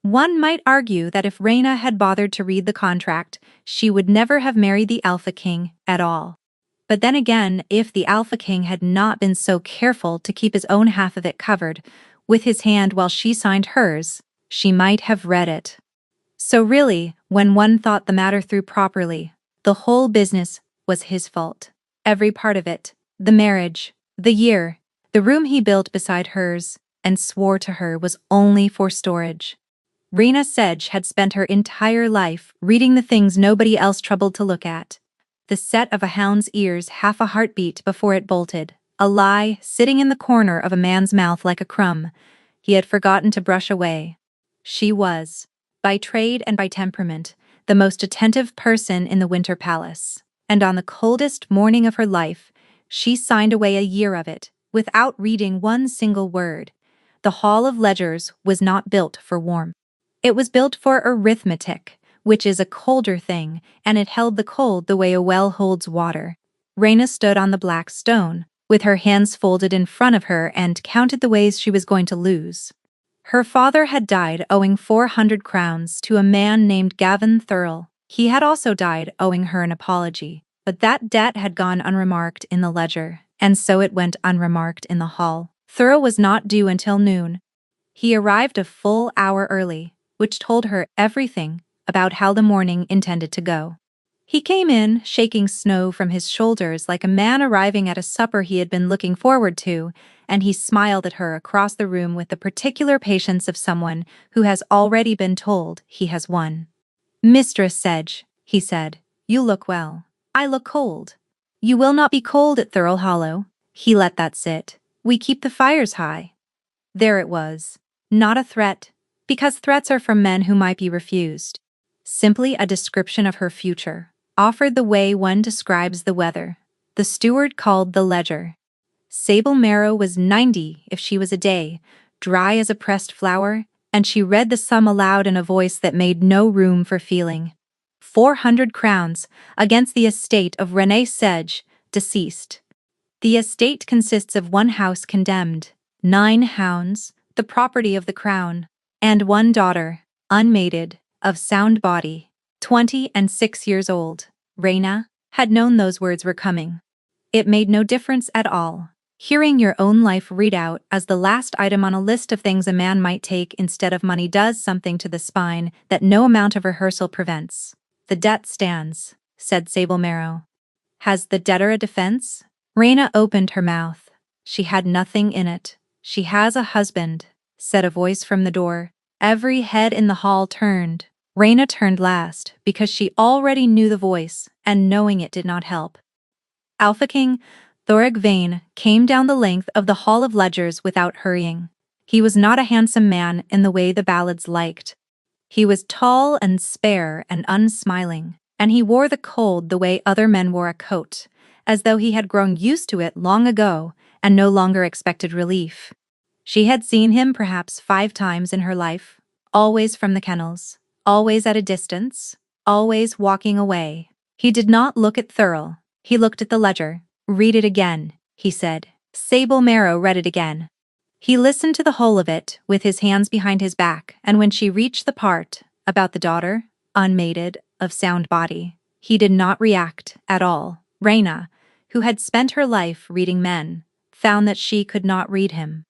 One might argue that if Reyna had bothered to read the contract, she would never have married the Alpha King at all. But then again, if the Alpha King had not been so careful to keep his own half of it covered with his hand while she signed hers, she might have read it. So really, when one thought the matter through properly, the whole business was his fault. Every part of it, the marriage, the year, the room he built beside hers, and swore to her was only for storage. Rena Sedge had spent her entire life reading the things nobody else troubled to look at. The set of a hound's ears half a heartbeat before it bolted, a lie sitting in the corner of a man's mouth like a crumb he had forgotten to brush away. She was, by trade and by temperament, the most attentive person in the Winter Palace, and on the coldest morning of her life, she signed away a year of it, without reading one single word. The Hall of Ledgers was not built for warmth. It was built for arithmetic, which is a colder thing, and it held the cold the way a well holds water. Reyna stood on the black stone, with her hands folded in front of her, and counted the ways she was going to lose. Her father had died owing 400 crowns to a man named Gavin Thurl. He had also died owing her an apology, but that debt had gone unremarked in the ledger, and so it went unremarked in the hall. Thurl was not due until noon. He arrived a full hour early, which told her everything about how the morning intended to go. He came in, shaking snow from his shoulders like a man arriving at a supper he had been looking forward to, and he smiled at her across the room with the particular patience of someone who has already been told he has won. "Mistress Sedge," he said, "you look well. I look cold." "You will not be cold at Thurl Hollow." He let that sit. "We keep the fires high." There it was. Not a threat, because threats are from men who might be refused. Simply a description of her future, offered the way one describes the weather. The steward called the ledger. Sable Marrow was 90 if she was a day, dry as a pressed flower, and she read the sum aloud in a voice that made no room for feeling. 400 crowns against the estate of Rene Sedge, deceased. The estate consists of one house condemned, 9 hounds, the property of the crown, and one daughter, unmated, of sound body, 26 years old. Reyna had known those words were coming. It made no difference at all. Hearing your own life read out as the last item on a list of things a man might take instead of money does something to the spine that no amount of rehearsal prevents. "The debt stands," said Sable Marrow. "Has the debtor a defense?" Reyna opened her mouth. "She had nothing in it." "She has a husband," said a voice from the door. Every head in the hall turned. Reyna turned last because she already knew the voice, and knowing it did not help. Alpha King Thoreg Vane came down the length of the Hall of Ledgers without hurrying. He was not a handsome man in the way the ballads liked. He was tall and spare and unsmiling, and he wore the cold the way other men wore a coat, as though he had grown used to it long ago and no longer expected relief. She had seen him perhaps 5 times in her life, always from the kennels, always at a distance, always walking away. He did not look at Thurl. He looked at the ledger. "Read it again," he said. Sable Marrow read it again. He listened to the whole of it, with his hands behind his back, and when she reached the part about the daughter, unmated, of sound body, he did not react at all. Reyna, who had spent her life reading men, found that she could not read him.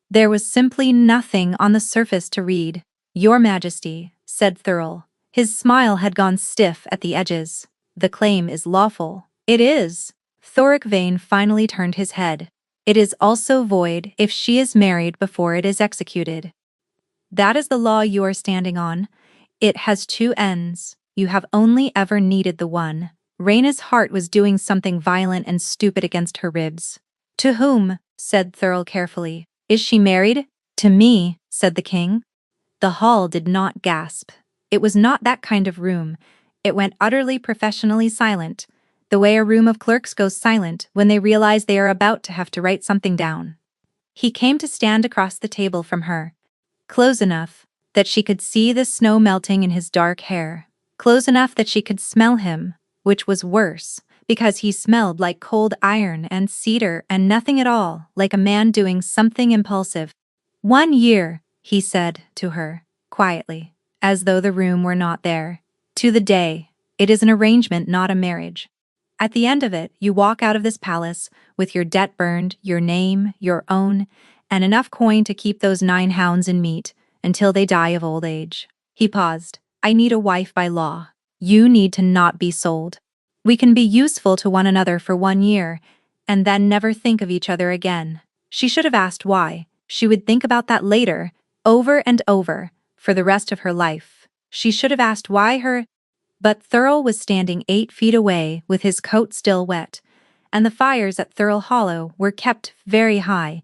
There was simply nothing on the surface to read. "Your Majesty," said Thurl. His smile had gone stiff at the edges. "The claim is lawful." "It is." Thoreg Vane finally turned his head. "It is also void if she is married before it is executed." "That is the law you are standing on. It has 2 ends. You have only ever needed the one." Reyna's heart was doing something violent and stupid against her ribs. "To whom?" said Thurl carefully. "Is she married?" "To me," said the king. The hall did not gasp. It was not that kind of room. It went utterly professionally silent, the way a room of clerks goes silent when they realize they are about to have to write something down. He came to stand across the table from her, close enough that she could see the snow melting in his dark hair, close enough that she could smell him, which was worse, because he smelled like cold iron and cedar and nothing at all like a man doing something impulsive. "1 year," he said to her, quietly, as though the room were not there. To the day, it is an arrangement, not a marriage. At the end of it, you walk out of this palace with your debt burned, your name, your own, and enough coin to keep those 9 hounds in meat until they die of old age. He paused. I need a wife by law. You need to not be sold. We can be useful to one another for 1 year, and then never think of each other again. She should have asked why. She would think about that later, over and over, for the rest of her life. She should have asked why her. But Thurl was standing 8 feet away with his coat still wet, and the fires at Thurl Hollow were kept very high,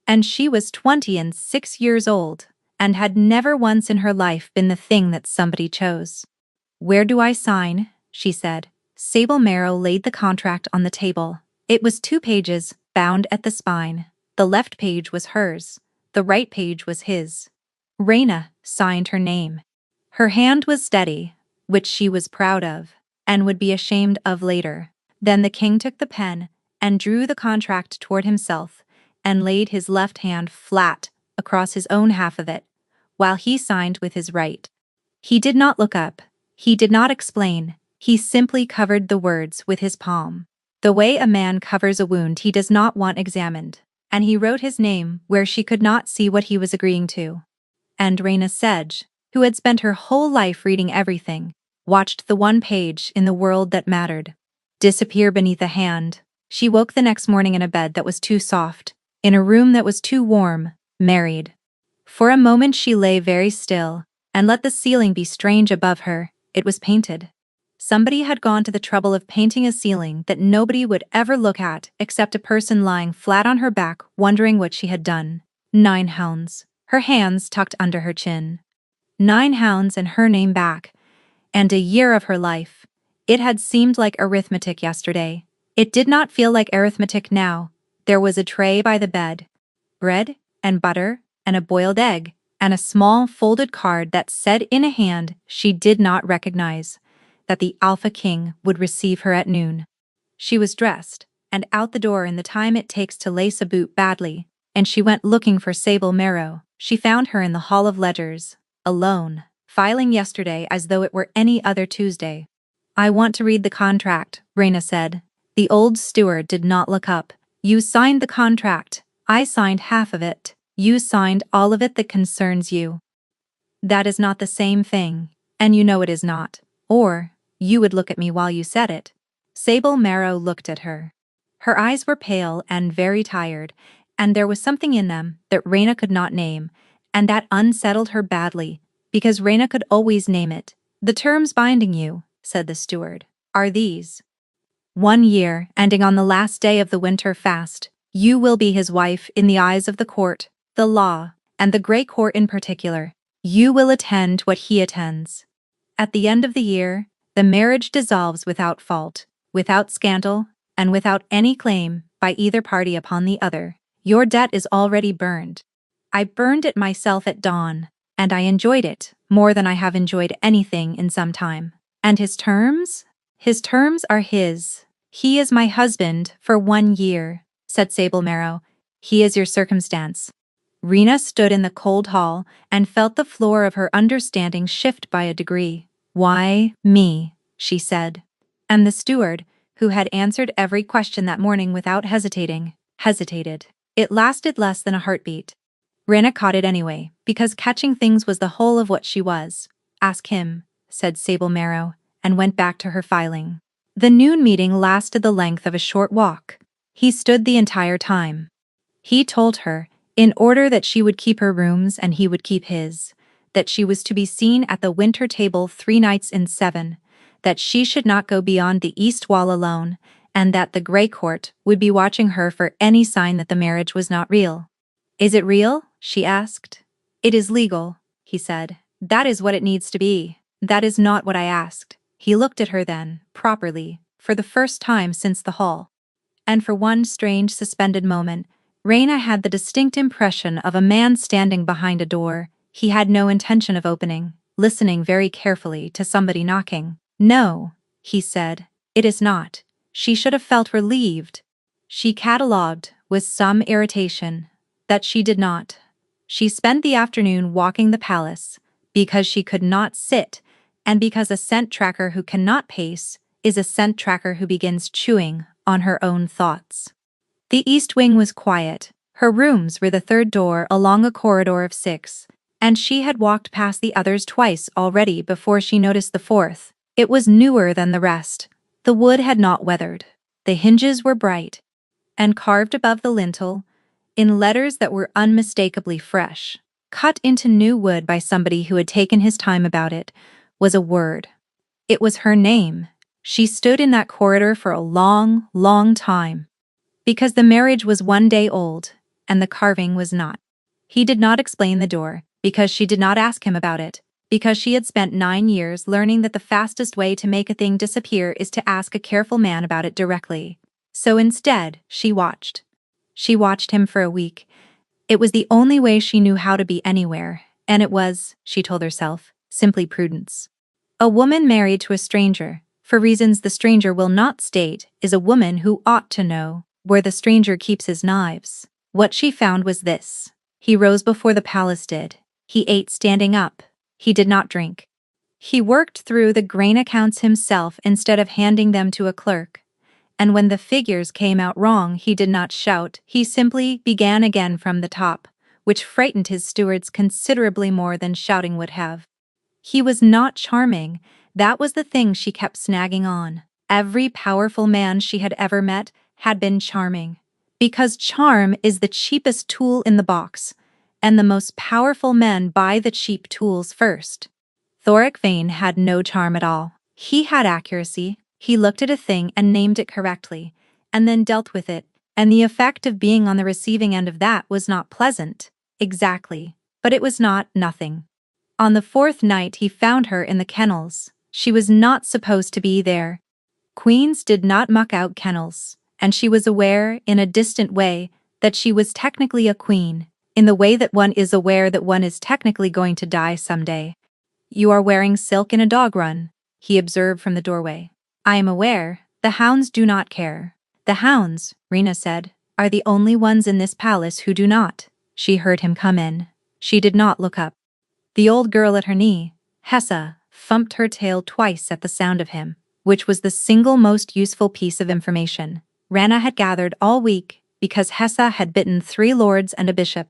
and she was 26 years old, and had never once in her life been the thing that somebody chose. Where do I sign? She said. Sable Marrow laid the contract on the table. It was 2 pages, bound at the spine. The left page was hers. The right page was his. Reyna signed her name. Her hand was steady, which she was proud of, and would be ashamed of later. Then the king took the pen and drew the contract toward himself and laid his left hand flat across his own half of it, while he signed with his right. He did not look up. He did not explain. He simply covered the words with his palm. The way a man covers a wound he does not want examined. And he wrote his name where she could not see what he was agreeing to. And Reyna Sedge, who had spent her whole life reading everything, watched the one page in the world that mattered disappear beneath a hand. She woke the next morning in a bed that was too soft, in a room that was too warm, married. For a moment she lay very still, and let the ceiling be strange above her. It was painted. Somebody had gone to the trouble of painting a ceiling that nobody would ever look at except a person lying flat on her back wondering what she had done. 9 hounds. Her hands tucked under her chin. 9 hounds and her name back. And a year of her life. It had seemed like arithmetic yesterday. It did not feel like arithmetic now. There was a tray by the bed. Bread and butter and a boiled egg and a small folded card that said in a hand she did not recognize that the Alpha King would receive her at noon. She was dressed and out the door in the time it takes to lace a boot badly, and she went looking for Sable Marrow. She found her in the Hall of Ledgers, alone, filing yesterday as though it were any other Tuesday. I want to read the contract, Reyna said. The old steward did not look up. You signed the contract. I signed half of it. You signed all of it that concerns you. That is not the same thing, and you know it is not. Or, you would look at me while you said it. Sable Marrow looked at her. Her eyes were pale and very tired, and there was something in them that Reyna could not name, and that unsettled her badly, because Reyna could always name it. The terms binding you, said the steward, are these. 1 year, ending on the last day of the winter fast, you will be his wife in the eyes of the court, the law, and the great court in particular. You will attend what he attends. At the end of the year, the marriage dissolves without fault, without scandal, and without any claim by either party upon the other. Your debt is already burned. I burned it myself at dawn, and I enjoyed it more than I have enjoyed anything in some time. And his terms? His terms are his. He is my husband for 1 year, said Sable Marrow. He is your circumstance. Reyna stood in the cold hall and felt the floor of her understanding shift by a degree. Why me? She said. And the steward, who had answered every question that morning without hesitating, hesitated. It lasted less than a heartbeat. Reyna caught it anyway, because catching things was the whole of what she was. Ask him, said Sable Marrow, and went back to her filing. The noon meeting lasted the length of a short walk. He stood the entire time. He told her, in order that she would keep her rooms and he would keep his, that she was to be seen at the winter table 3 nights in 7, that she should not go beyond the east wall alone, and that the Grey Court would be watching her for any sign that the marriage was not real. Is it real? She asked. It is legal, he said. That is what it needs to be. That is not what I asked. He looked at her then, properly, for the first time since the hall. And for one strange suspended moment, Reyna had the distinct impression of a man standing behind a door he had no intention of opening, listening very carefully to somebody knocking. No, he said, it is not. She should have felt relieved. She catalogued, with some irritation, that she did not. She spent the afternoon walking the palace, because she could not sit, and because a scent tracker who cannot pace is a scent tracker who begins chewing on her own thoughts. The east wing was quiet. Her rooms were the third door along a corridor of 6, and she had walked past the others twice already before she noticed the fourth. It was newer than the rest. The wood had not weathered. The hinges were bright, and carved above the lintel, in letters that were unmistakably fresh, cut into new wood by somebody who had taken his time about it, was a word. It was her name. She stood in that corridor for a long, long time. Because the marriage was 1 day old, and the carving was not. He did not explain the door, because she did not ask him about it, because she had spent 9 years learning that the fastest way to make a thing disappear is to ask a careful man about it directly. So instead, she watched. She watched him for a week. It was the only way she knew how to be anywhere, and it was, she told herself, simply prudence. A woman married to a stranger, for reasons the stranger will not state, is a woman who ought to know where the stranger keeps his knives. What she found was this. He rose before the palace did. He ate standing up. He did not drink. He worked through the grain accounts himself instead of handing them to a clerk. And when the figures came out wrong, he did not shout. He simply began again from the top, which frightened his stewards considerably more than shouting would have. He was not charming. That was the thing she kept snagging on. Every powerful man she had ever met had been charming. Because charm is the cheapest tool in the box, and the most powerful men buy the cheap tools first. Thoric Vane had no charm at all. He had accuracy. He looked at a thing and named it correctly, and then dealt with it, and the effect of being on the receiving end of that was not pleasant. Exactly. But it was not nothing. On the 4th night he found her in the kennels. She was not supposed to be there. Queens did not muck out kennels, and she was aware, in a distant way, that she was technically a queen, in the way that one is aware that one is technically going to die someday. "You are wearing silk in a dog run," he observed from the doorway. "I am aware. The hounds do not care." "The hounds," Rena said, "are the only ones in this palace who do not." She heard him come in. She did not look up. The old girl at her knee, Hessa, thumped her tail twice at the sound of him, which was the single most useful piece of information Rana had gathered all week, because Hessa had bitten 3 lords and a bishop.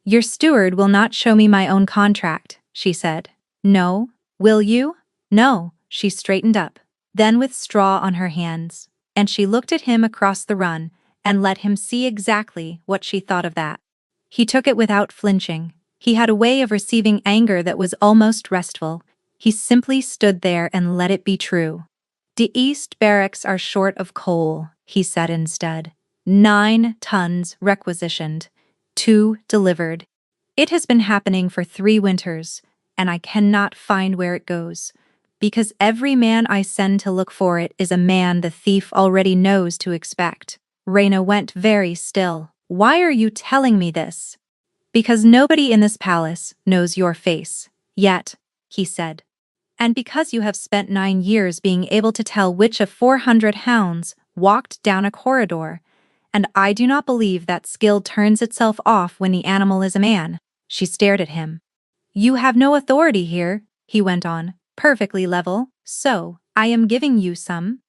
"Your steward will not show me my own contract," she said. "No, will you?" "No." She straightened up, then with straw on her hands, and she looked at him across the run and let him see exactly what she thought of that. He took it without flinching. He had a way of receiving anger that was almost restful. He simply stood there and let it be true. "The East Barracks are short of coal," he said instead. 9 tons requisitioned, 2 delivered. "It has been happening for 3 winters, and I cannot find where it goes, because every man I send to look for it is a man the thief already knows to expect." Rena went very still. "Why are you telling me this?" "Because nobody in this palace knows your face, yet," he said. "And because you have spent 9 years being able to tell which of 400 hounds walked down a corridor, and I do not believe that skill turns itself off when the animal is a man." She stared at him. "You have no authority here," he went on, perfectly level, "so I am giving you some.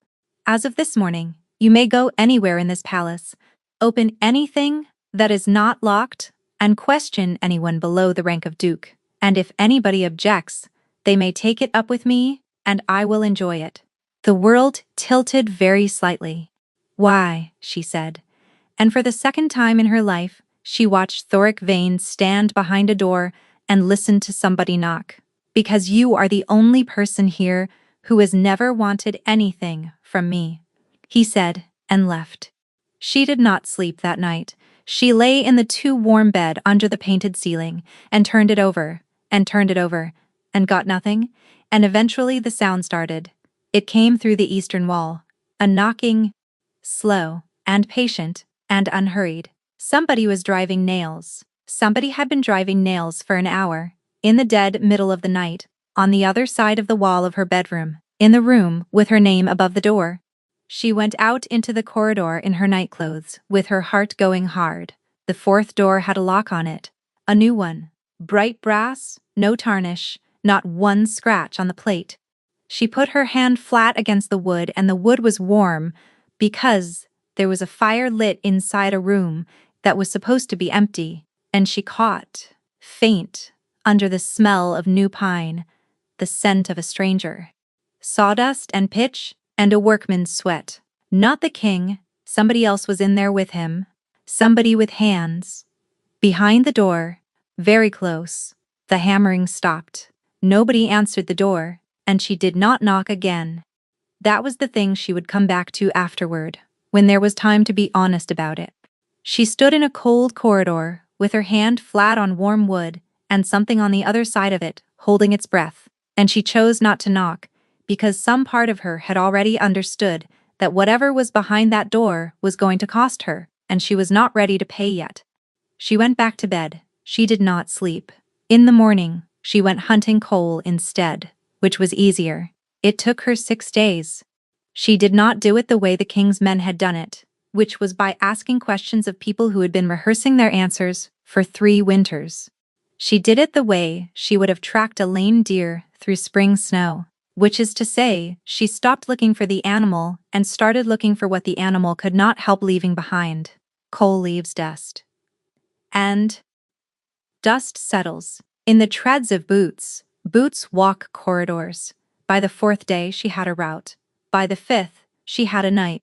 As of this morning, you may go anywhere in this palace, open anything that is not locked, and question anyone below the rank of duke, and if anybody objects, they may take it up with me, and I will enjoy it." The world tilted very slightly. "Why?" she said, and for the second time in her life, she watched Thoric Vane stand behind a door and listen to somebody knock. "Because you are the only person here who has never wanted anything from me," he said, and left. She did not sleep that night. She lay in the too warm bed under the painted ceiling, and turned it over, and turned it over, and got nothing, and eventually the sound started. It came through the eastern wall, a knocking, slow, and patient, and unhurried. Somebody was driving nails. Somebody had been driving nails for an hour, in the dead middle of the night, on the other side of the wall of her bedroom, in the room with her name above the door. She went out into the corridor in her nightclothes, with her heart going hard. The 4th door had a lock on it, a new one, bright brass, no tarnish, not one scratch on the plate. She put her hand flat against the wood, and the wood was warm because there was a fire lit inside a room that was supposed to be empty, and she caught, faint, under the smell of new pine, the scent of a stranger. Sawdust and pitch and a workman's sweat. Not the king, somebody else was in there with him. Somebody with hands. Behind the door, very close, the hammering stopped. Nobody answered the door, and she did not knock again. That was the thing she would come back to afterward, when there was time to be honest about it. She stood in a cold corridor, with her hand flat on warm wood, and something on the other side of it, holding its breath, and she chose not to knock, because some part of her had already understood that whatever was behind that door was going to cost her, and she was not ready to pay yet. She went back to bed. She did not sleep. In the morning, she went hunting coal instead, which was easier. It took her 6 days. She did not do it the way the king's men had done it, which was by asking questions of people who had been rehearsing their answers for 3 winters. She did it the way she would have tracked a lame deer through spring snow, which is to say, she stopped looking for the animal and started looking for what the animal could not help leaving behind. Coal leaves dust. And dust settles. In the treads of boots, boots walk corridors. By the 4th day she had a route. By the 5th, she had a night.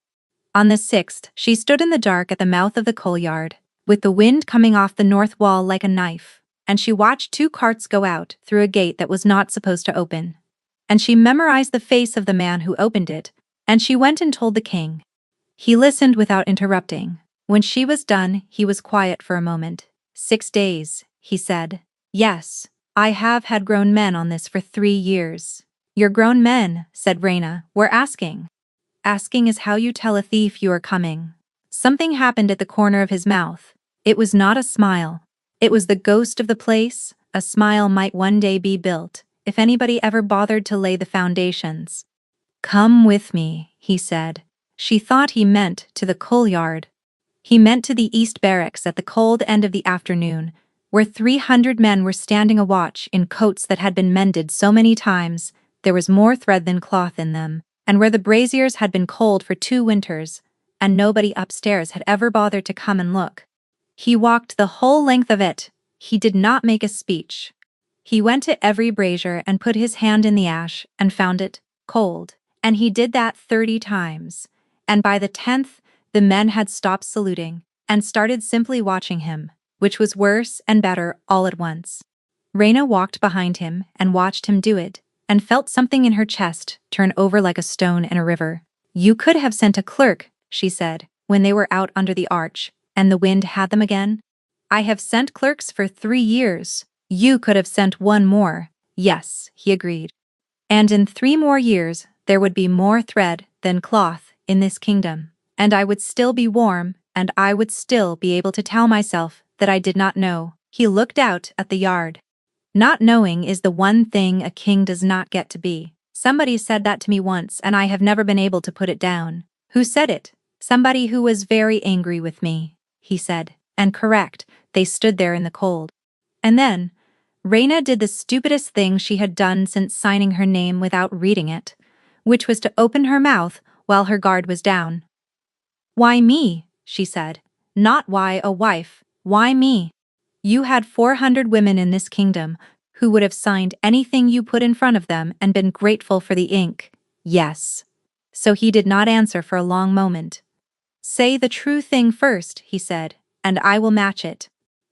On the 6th, she stood in the dark at the mouth of the coal yard, with the wind coming off the north wall like a knife, and she watched 2 carts go out through a gate that was not supposed to open. And she memorized the face of the man who opened it, and she went and told the king. He listened without interrupting. When she was done, he was quiet for a moment. 6 days, he said. Yes, I have had grown men on this for 3 years. Your grown men, said Raina, were asking. Asking is how you tell a thief you are coming. Something happened at the corner of his mouth. It was not a smile. It was the ghost of the place. A smile might one day be built, if anybody ever bothered to lay the foundations. Come with me, he said. She thought he meant to the coal yard. He meant to the East Barracks at the cold end of the afternoon, where 300 men were standing a watch in coats that had been mended so many times there was more thread than cloth in them, and where the braziers had been cold for 2 winters, and nobody upstairs had ever bothered to come and look. He walked the whole length of it. He did not make a speech. He went to every brazier and put his hand in the ash and found it cold, and he did that 30 times, and by the 10th, the men had stopped saluting and started simply watching him, which was worse and better all at once. Raina walked behind him and watched him do it, and felt something in her chest turn over like a stone in a river. You could have sent a clerk, she said, when they were out under the arch, and the wind had them again. I have sent clerks for 3 years. You could have sent one more. Yes, he agreed. And in 3 more years, there would be more thread than cloth in this kingdom, and I would still be warm, and I would still be able to tell myself that I did not know. He looked out at the yard. Not knowing is the one thing a king does not get to be. Somebody said that to me once, and I have never been able to put it down. Who said it? Somebody who was very angry with me, he said, and correct. They stood there in the cold. And then, Raina did the stupidest thing she had done since signing her name without reading it, which was to open her mouth while her guard was down. Why me? She said. Not why a wife. Why me? You had 400 women in this kingdom who would have signed anything you put in front of them and been grateful for the ink. Yes. So he did not answer for a long moment. Say the true thing first, he said, and I will match it.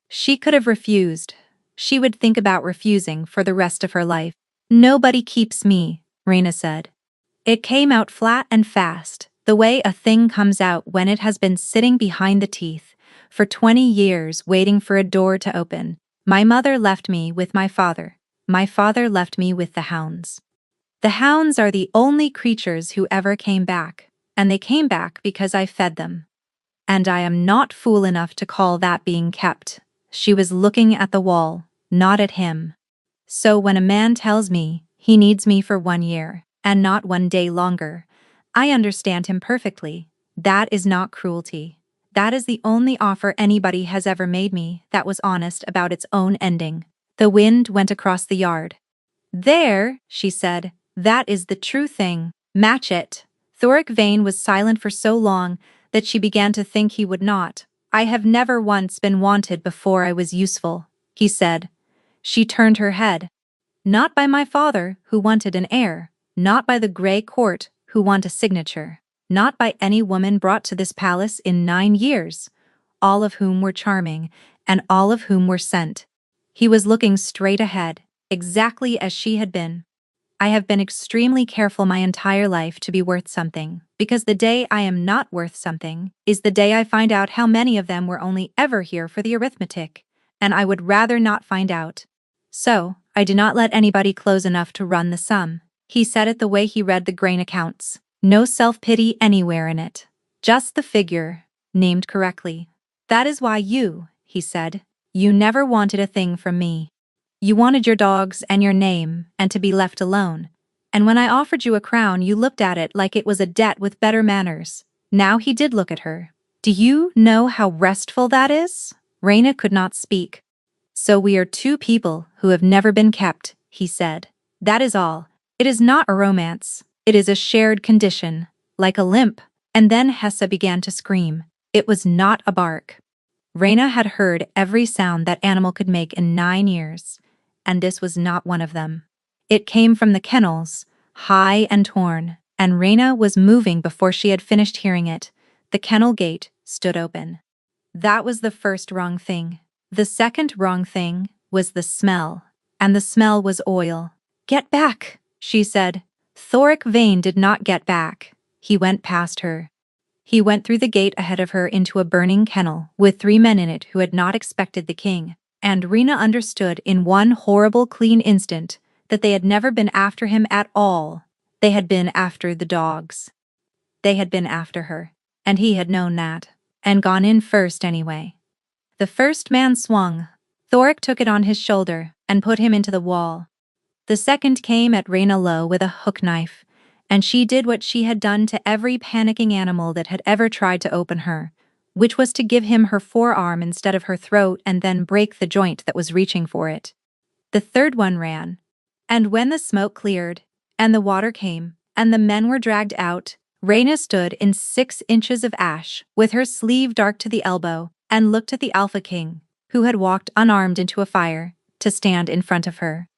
She could have refused. She would think about refusing for the rest of her life. Nobody keeps me, Raina said. It came out flat and fast, the way a thing comes out when it has been sitting behind the teeth for 20 years waiting for a door to open. My mother left me with my father. My father left me with the hounds. The hounds are the only creatures who ever came back, and they came back because I fed them. And I am not fool enough to call that being kept. She was looking at the wall, not at him. So when a man tells me he needs me for 1 year, and not 1 day longer, I understand him perfectly. That is not cruelty. That is the only offer anybody has ever made me that was honest about its own ending. The wind went across the yard. There, she said, that is the true thing. Match it. Thoric Vane was silent for so long that she began to think he would not. I have never once been wanted before I was useful, he said. She turned her head. Not by my father, who wanted an heir. Not by the Grey Court, who want a signature. Not by any woman brought to this palace in 9 years, all of whom were charming, and all of whom were sent. He was looking straight ahead, exactly as she had been. I have been extremely careful my entire life to be worth something, because the day I am not worth something is the day I find out how many of them were only ever here for the arithmetic, and I would rather not find out. So, I do not let anybody close enough to run the sum. He said it the way he read the grain accounts. No self-pity anywhere in it. Just the figure, named correctly. That is why you, he said, you never wanted a thing from me. You wanted your dogs and your name, and to be left alone. And when I offered you a crown, you looked at it like it was a debt with better manners. Now he did look at her. Do you know how restful that is? Raina could not speak. So we are two people who have never been kept, he said. That is all. It is not a romance. It is a shared condition, like a limp. And then Hessa began to scream. It was not a bark. Raina had heard every sound that animal could make in 9 years, and this was not one of them. It came from the kennels, high and torn, and Raina was moving before she had finished hearing it. The kennel gate stood open. That was the first wrong thing. The second wrong thing was the smell, and the smell was oil. Get back, she said. Thoric Vane did not get back. He went past her. He went through the gate ahead of her into a burning kennel with 3 men in it who had not expected the king, and Rena understood in one horrible clean instant that they had never been after him at all. They had been after the dogs. They had been after her, and he had known that, and gone in first anyway. The first man swung. Thoric took it on his shoulder and put him into the wall. The second came at Rena low with a hook knife, and she did what she had done to every panicking animal that had ever tried to open her, which was to give him her forearm instead of her throat and then break the joint that was reaching for it. The third one ran. And when the smoke cleared, and the water came, and the men were dragged out, Rena stood in 6 inches of ash, with her sleeve dark to the elbow, and looked at the Alpha King, who had walked unarmed into a fire, to stand in front of her.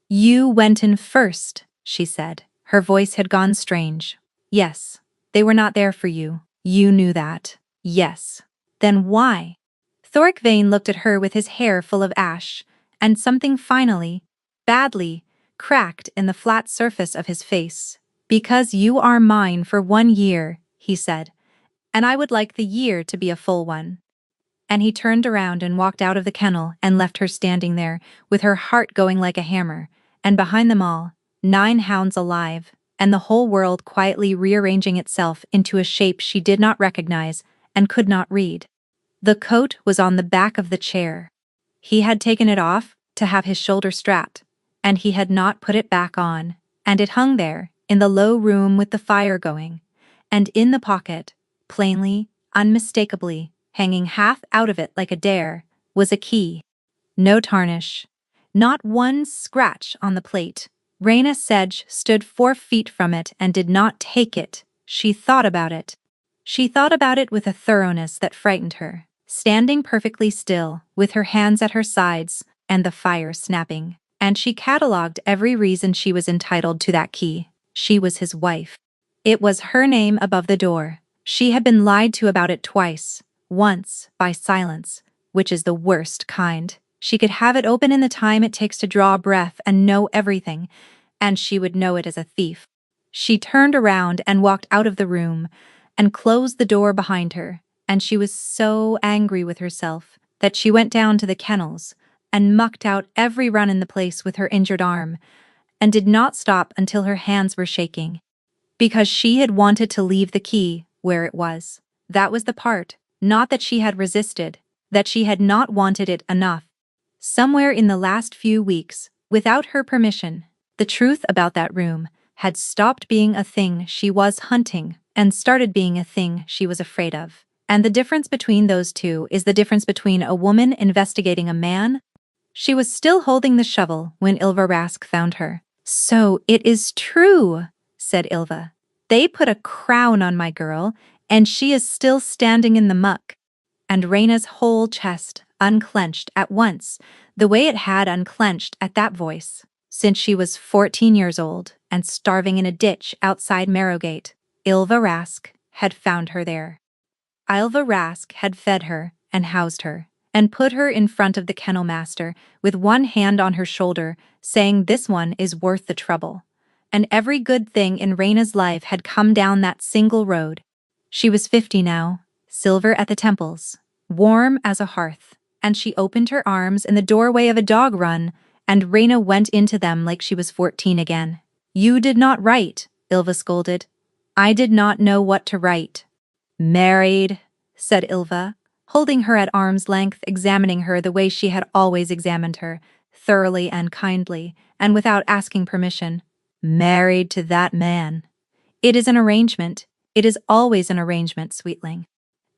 You went in first, she said. Her voice had gone strange. Yes, they were not there for you. You knew that. Yes. Then why? Thoric Vane looked at her with his hair full of ash, and something finally, badly, cracked in the flat surface of his face. Because you are mine for 1 year, he said, and I would like the year to be a full one. And he turned around and walked out of the kennel and left her standing there, with her heart going like a hammer, and behind them all, 9 hounds alive, and the whole world quietly rearranging itself into a shape she did not recognize and could not read. The coat was on the back of the chair. He had taken it off to have his shoulder strapped, and he had not put it back on, and it hung there, in the low room with the fire going, and in the pocket, plainly, unmistakably, hanging half out of it like a dare, was a key. No tarnish. Not one scratch on the plate. Raina Sedge stood 4 feet from it and did not take it. She thought about it. She thought about it with a thoroughness that frightened her, standing perfectly still, with her hands at her sides, and the fire snapping. And she catalogued every reason she was entitled to that key. She was his wife. It was her name above the door. She had been lied to about it twice. Once, by silence, which is the worst kind. She could have it open in the time it takes to draw a breath and know everything, and she would know it as a thief. She turned around and walked out of the room, and closed the door behind her, and she was so angry with herself that she went down to the kennels and mucked out every run in the place with her injured arm, and did not stop until her hands were shaking. Because she had wanted to leave the key where it was. That was the part, not that she had resisted, that she had not wanted it enough. Somewhere in the last few weeks, without her permission, the truth about that room had stopped being a thing she was hunting and started being a thing she was afraid of. And the difference between those two is the difference between a woman investigating a man. She was still holding the shovel when Ilva Rask found her. So it is true, said Ilva. They put a crown on my girl, and she is still standing in the muck. And Reina's whole chest unclenched at once, the way it had unclenched at that voice, since she was 14 years old and starving in a ditch outside Marrowgate. Ilva Rask had found her there. Ilva Rask had fed her and housed her, and put her in front of the kennel master, with one hand on her shoulder, saying this one is worth the trouble. And every good thing in Reina's life had come down that single road. She was 50 now, silver at the temples, warm as a hearth, and she opened her arms in the doorway of a dog run, and Reina went into them like she was 14 again. You did not write, Ilva scolded. I did not know what to write. Married, said Ilva, holding her at arm's length, examining her the way she had always examined her, thoroughly and kindly, and without asking permission. Married to that man. It is an arrangement. It is always an arrangement, sweetling.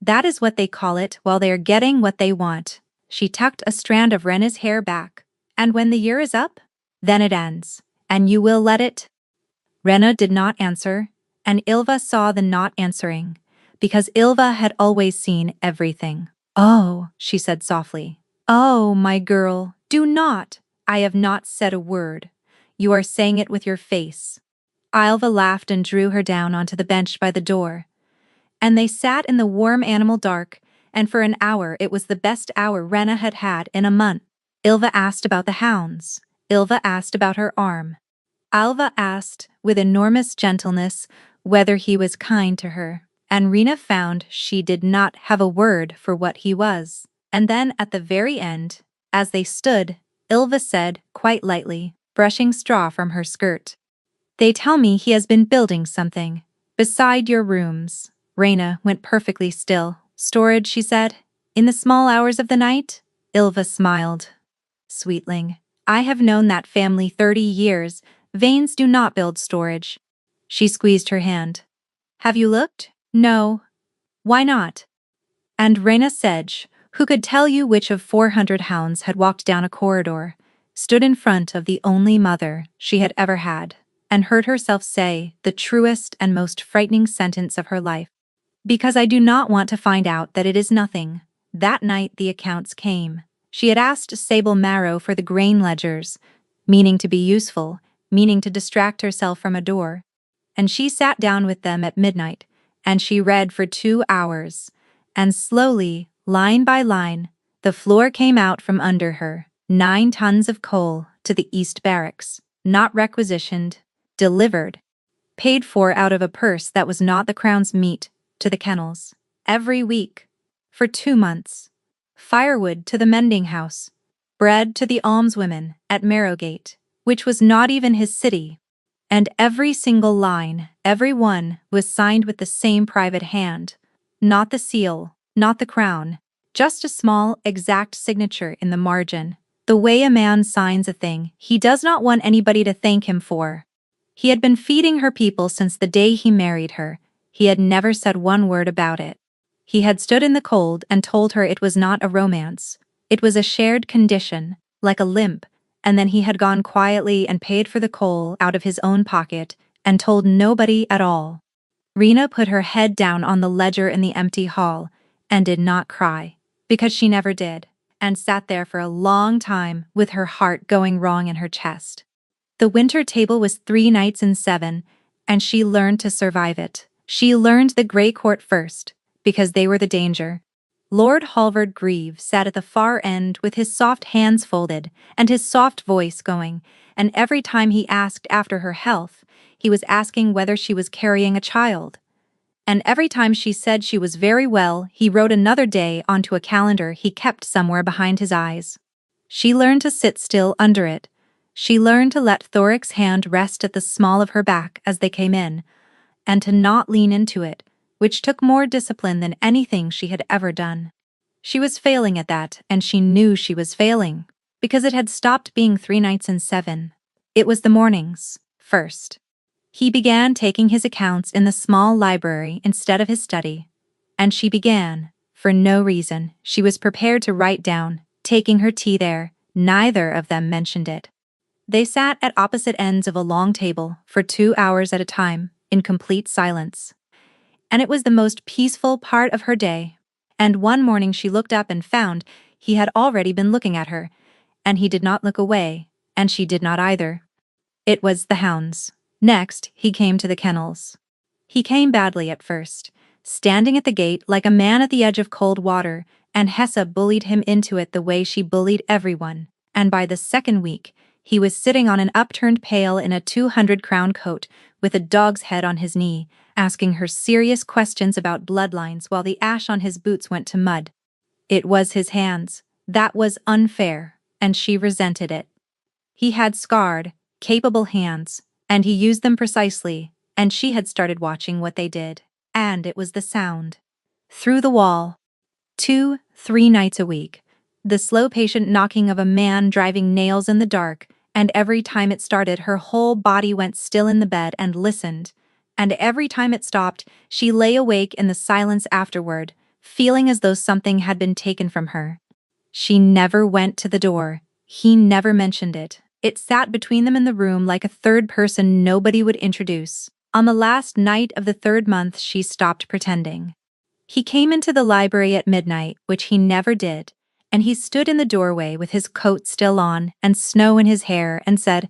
That is what they call it while they are getting what they want. She tucked a strand of Rena's hair back. And when the year is up, then it ends. And you will let it? Rena did not answer, and Ilva saw the not answering, because Ilva had always seen everything. Oh, she said softly. Oh, my girl, do not. I have not said a word. You are saying it with your face. Ilva laughed and drew her down onto the bench by the door. And they sat in the warm animal dark, and for an hour it was the best hour Rena had had in a month. Ilva asked about the hounds. Ilva asked about her arm. Ilva asked, with enormous gentleness, whether he was kind to her, and Rena found she did not have a word for what he was. And then at the very end, as they stood, Ilva said, quite lightly, brushing straw from her skirt, They tell me he has been building something. Beside your rooms. Rena went perfectly still. Storage, she said. In the small hours of the night? Ilva smiled. Sweetling, I have known that family 30 years. Vanes do not build storage. She squeezed her hand. Have you looked? No. Why not? And Rena Sedge, who could tell you which of 400 hounds had walked down a corridor, stood in front of the only mother she had ever had, and heard herself say the truest and most frightening sentence of her life. Because I do not want to find out that it is nothing. That night the accounts came. She had asked Sable Marrow for the grain ledgers, meaning to be useful, meaning to distract herself from a door. And she sat down with them at midnight, and she read for 2 hours. And slowly, line by line, the floor came out from under her. 9 tons of coal to the East Barracks, not requisitioned, delivered, paid for out of a purse that was not the Crown's meat, to the kennels, every week, for 2 months. Firewood to the mending house, bread to the almswomen at Marrowgate, which was not even his city. And every single line, every one, was signed with the same private hand. Not the seal, not the crown, just a small, exact signature in the margin. The way a man signs a thing he does not want anybody to thank him for. He had been feeding her people since the day he married her. He had never said one word about it. He had stood in the cold and told her it was not a romance. It was a shared condition, like a limp, and then he had gone quietly and paid for the coal out of his own pocket and told nobody at all. Rena put her head down on the ledger in the empty hall and did not cry, because she never did, and sat there for a long time with her heart going wrong in her chest. The winter table was 3 nights and 7, and she learned to survive it. She learned the Grey Court first, because they were the danger. Lord Halvard Grieve sat at the far end with his soft hands folded and his soft voice going, and every time he asked after her health, he was asking whether she was carrying a child. And every time she said she was very well, he wrote another day onto a calendar he kept somewhere behind his eyes. She learned to sit still under it. She learned to let Thoric's hand rest at the small of her back as they came in, and to not lean into it, which took more discipline than anything she had ever done. She was failing at that, and she knew she was failing, because it had stopped being 3 nights and 7. It was the mornings, first. He began taking his accounts in the small library instead of his study, and she began, for no reason, she was prepared to write down, taking her tea there. Neither of them mentioned it. They sat at opposite ends of a long table for 2 hours at a time, in complete silence. And it was the most peaceful part of her day. And one morning she looked up and found he had already been looking at her, and he did not look away, and she did not either. It was the hounds. Next, he came to the kennels. He came badly at first, standing at the gate like a man at the edge of cold water, and Hessa bullied him into it the way she bullied everyone, and by the second week, he was sitting on an upturned pail in a 200-crown coat, with a dog's head on his knee, asking her serious questions about bloodlines while the ash on his boots went to mud. It was his hands. That was unfair, and she resented it. He had scarred, capable hands, and he used them precisely, and she had started watching what they did, and it was the sound. Through the wall. 2-3 nights a week. The slow patient knocking of a man driving nails in the dark, and every time it started her whole body went still in the bed and listened, and every time it stopped she lay awake in the silence afterward, feeling as though something had been taken from her. She never went to the door. He never mentioned it. It sat between them in the room like a third person nobody would introduce. On the last night of the 3rd month she stopped pretending. He came into the library at midnight, which he never did, and he stood in the doorway with his coat still on and snow in his hair and said,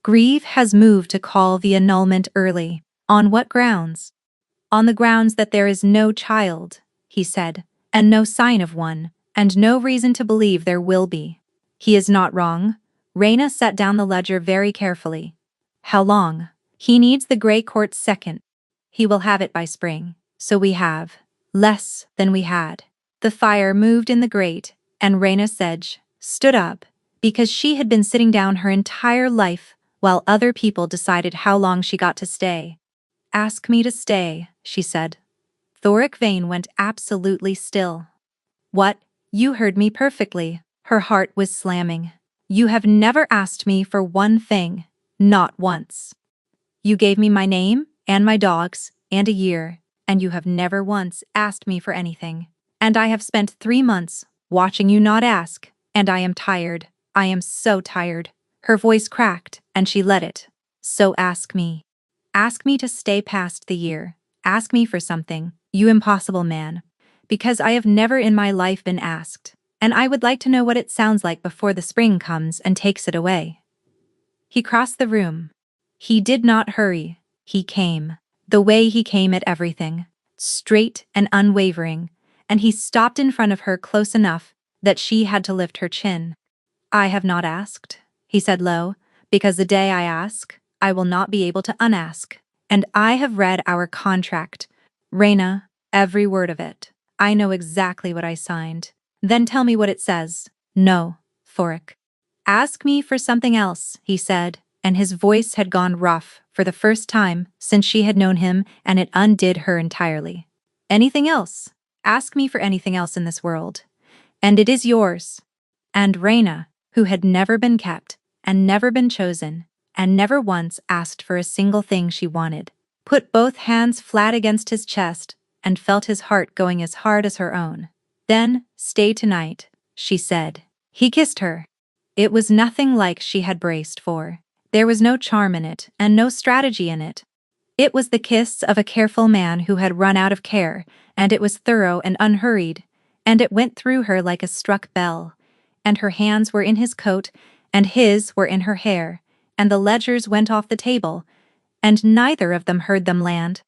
"Grieve has moved to call the annulment early." On what grounds? On the grounds that there is no child, he said, and no sign of one, and no reason to believe there will be. He is not wrong. Raina set down the ledger very carefully. How long? He needs the Grey Court's second. He will have it by spring, so we have less than we had. The fire moved in the grate, and Raina Sedge stood up, because she had been sitting down her entire life while other people decided how long she got to stay. "Ask me to stay," she said. Thoric Vane went absolutely still. "What? You heard me perfectly." Her heart was slamming. "You have never asked me for one thing. Not once. You gave me my name, and my dogs, and a year, and you have never once asked me for anything. And I have spent 3 months watching you not ask, and I am tired. I am so tired." Her voice cracked, and she let it. "So ask me. Ask me to stay past the year. Ask me for something, you impossible man. Because I have never in my life been asked, and I would like to know what it sounds like before the spring comes and takes it away." He crossed the room. He did not hurry. He came. The way he came at everything. Straight and unwavering. And he stopped in front of her close enough that she had to lift her chin. "I have not asked," he said low, "because the day I ask, I will not be able to unask. And I have read our contract. Raina, every word of it. I know exactly what I signed. Then tell me what it says." "No, Thoric." "Ask me for something else," he said, and his voice had gone rough for the first time since she had known him, and it undid her entirely. "Anything else. Ask me for anything else in this world. And it is yours." And Raina, who had never been kept, and never been chosen, and never once asked for a single thing she wanted, put both hands flat against his chest and felt his heart going as hard as her own. "Then, stay tonight," she said. He kissed her. It was nothing like she had braced for. There was no charm in it, and no strategy in it. It was the kiss of a careful man who had run out of care, and it was thorough and unhurried, and it went through her like a struck bell. And her hands were in his coat, and his were in her hair, and the ledgers went off the table, and neither of them heard them land.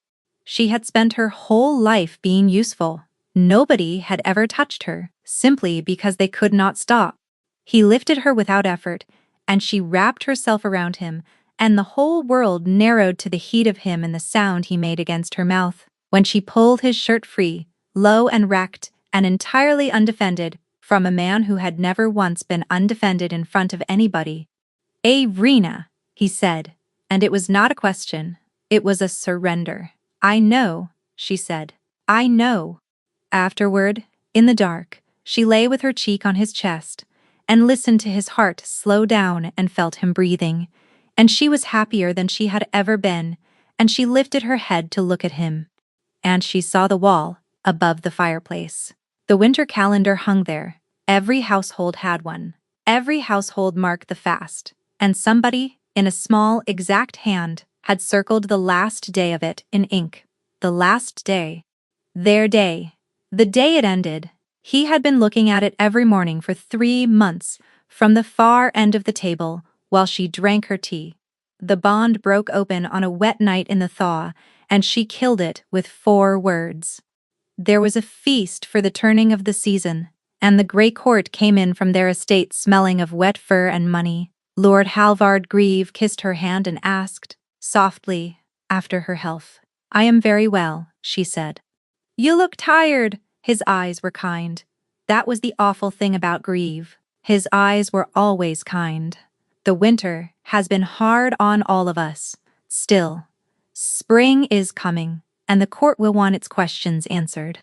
She had spent her whole life being useful. Nobody had ever touched her, simply because they could not stop. He lifted her without effort, and she wrapped herself around him, and the whole world narrowed to the heat of him and the sound he made against her mouth. When she pulled his shirt free, low and wrecked, and entirely undefended, from a man who had never once been undefended in front of anybody. "Raina," he said, and it was not a question, it was a surrender. "I know," she said. "I know." Afterward, in the dark, she lay with her cheek on his chest, and listened to his heart slow down and felt him breathing, and she was happier than she had ever been, and she lifted her head to look at him. And she saw the wall, above the fireplace. The winter calendar hung there. Every household had one. Every household marked the fast, and somebody, in a small, exact hand, had circled the last day of it in ink. The last day. Their day. The day it ended. He had been looking at it every morning for 3 months, from the far end of the table, while she drank her tea. The bond broke open on a wet night in the thaw, and she killed it with 4 words. There was a feast for the turning of the season, and the grey court came in from their estate smelling of wet fur and money. Lord Halvard Grieve kissed her hand and asked, softly, after her health. "I am very well," she said. "You look tired." His eyes were kind. That was the awful thing about Grieve. His eyes were always kind. The winter has been hard on all of us. Still, spring is coming, and the court will want its questions answered.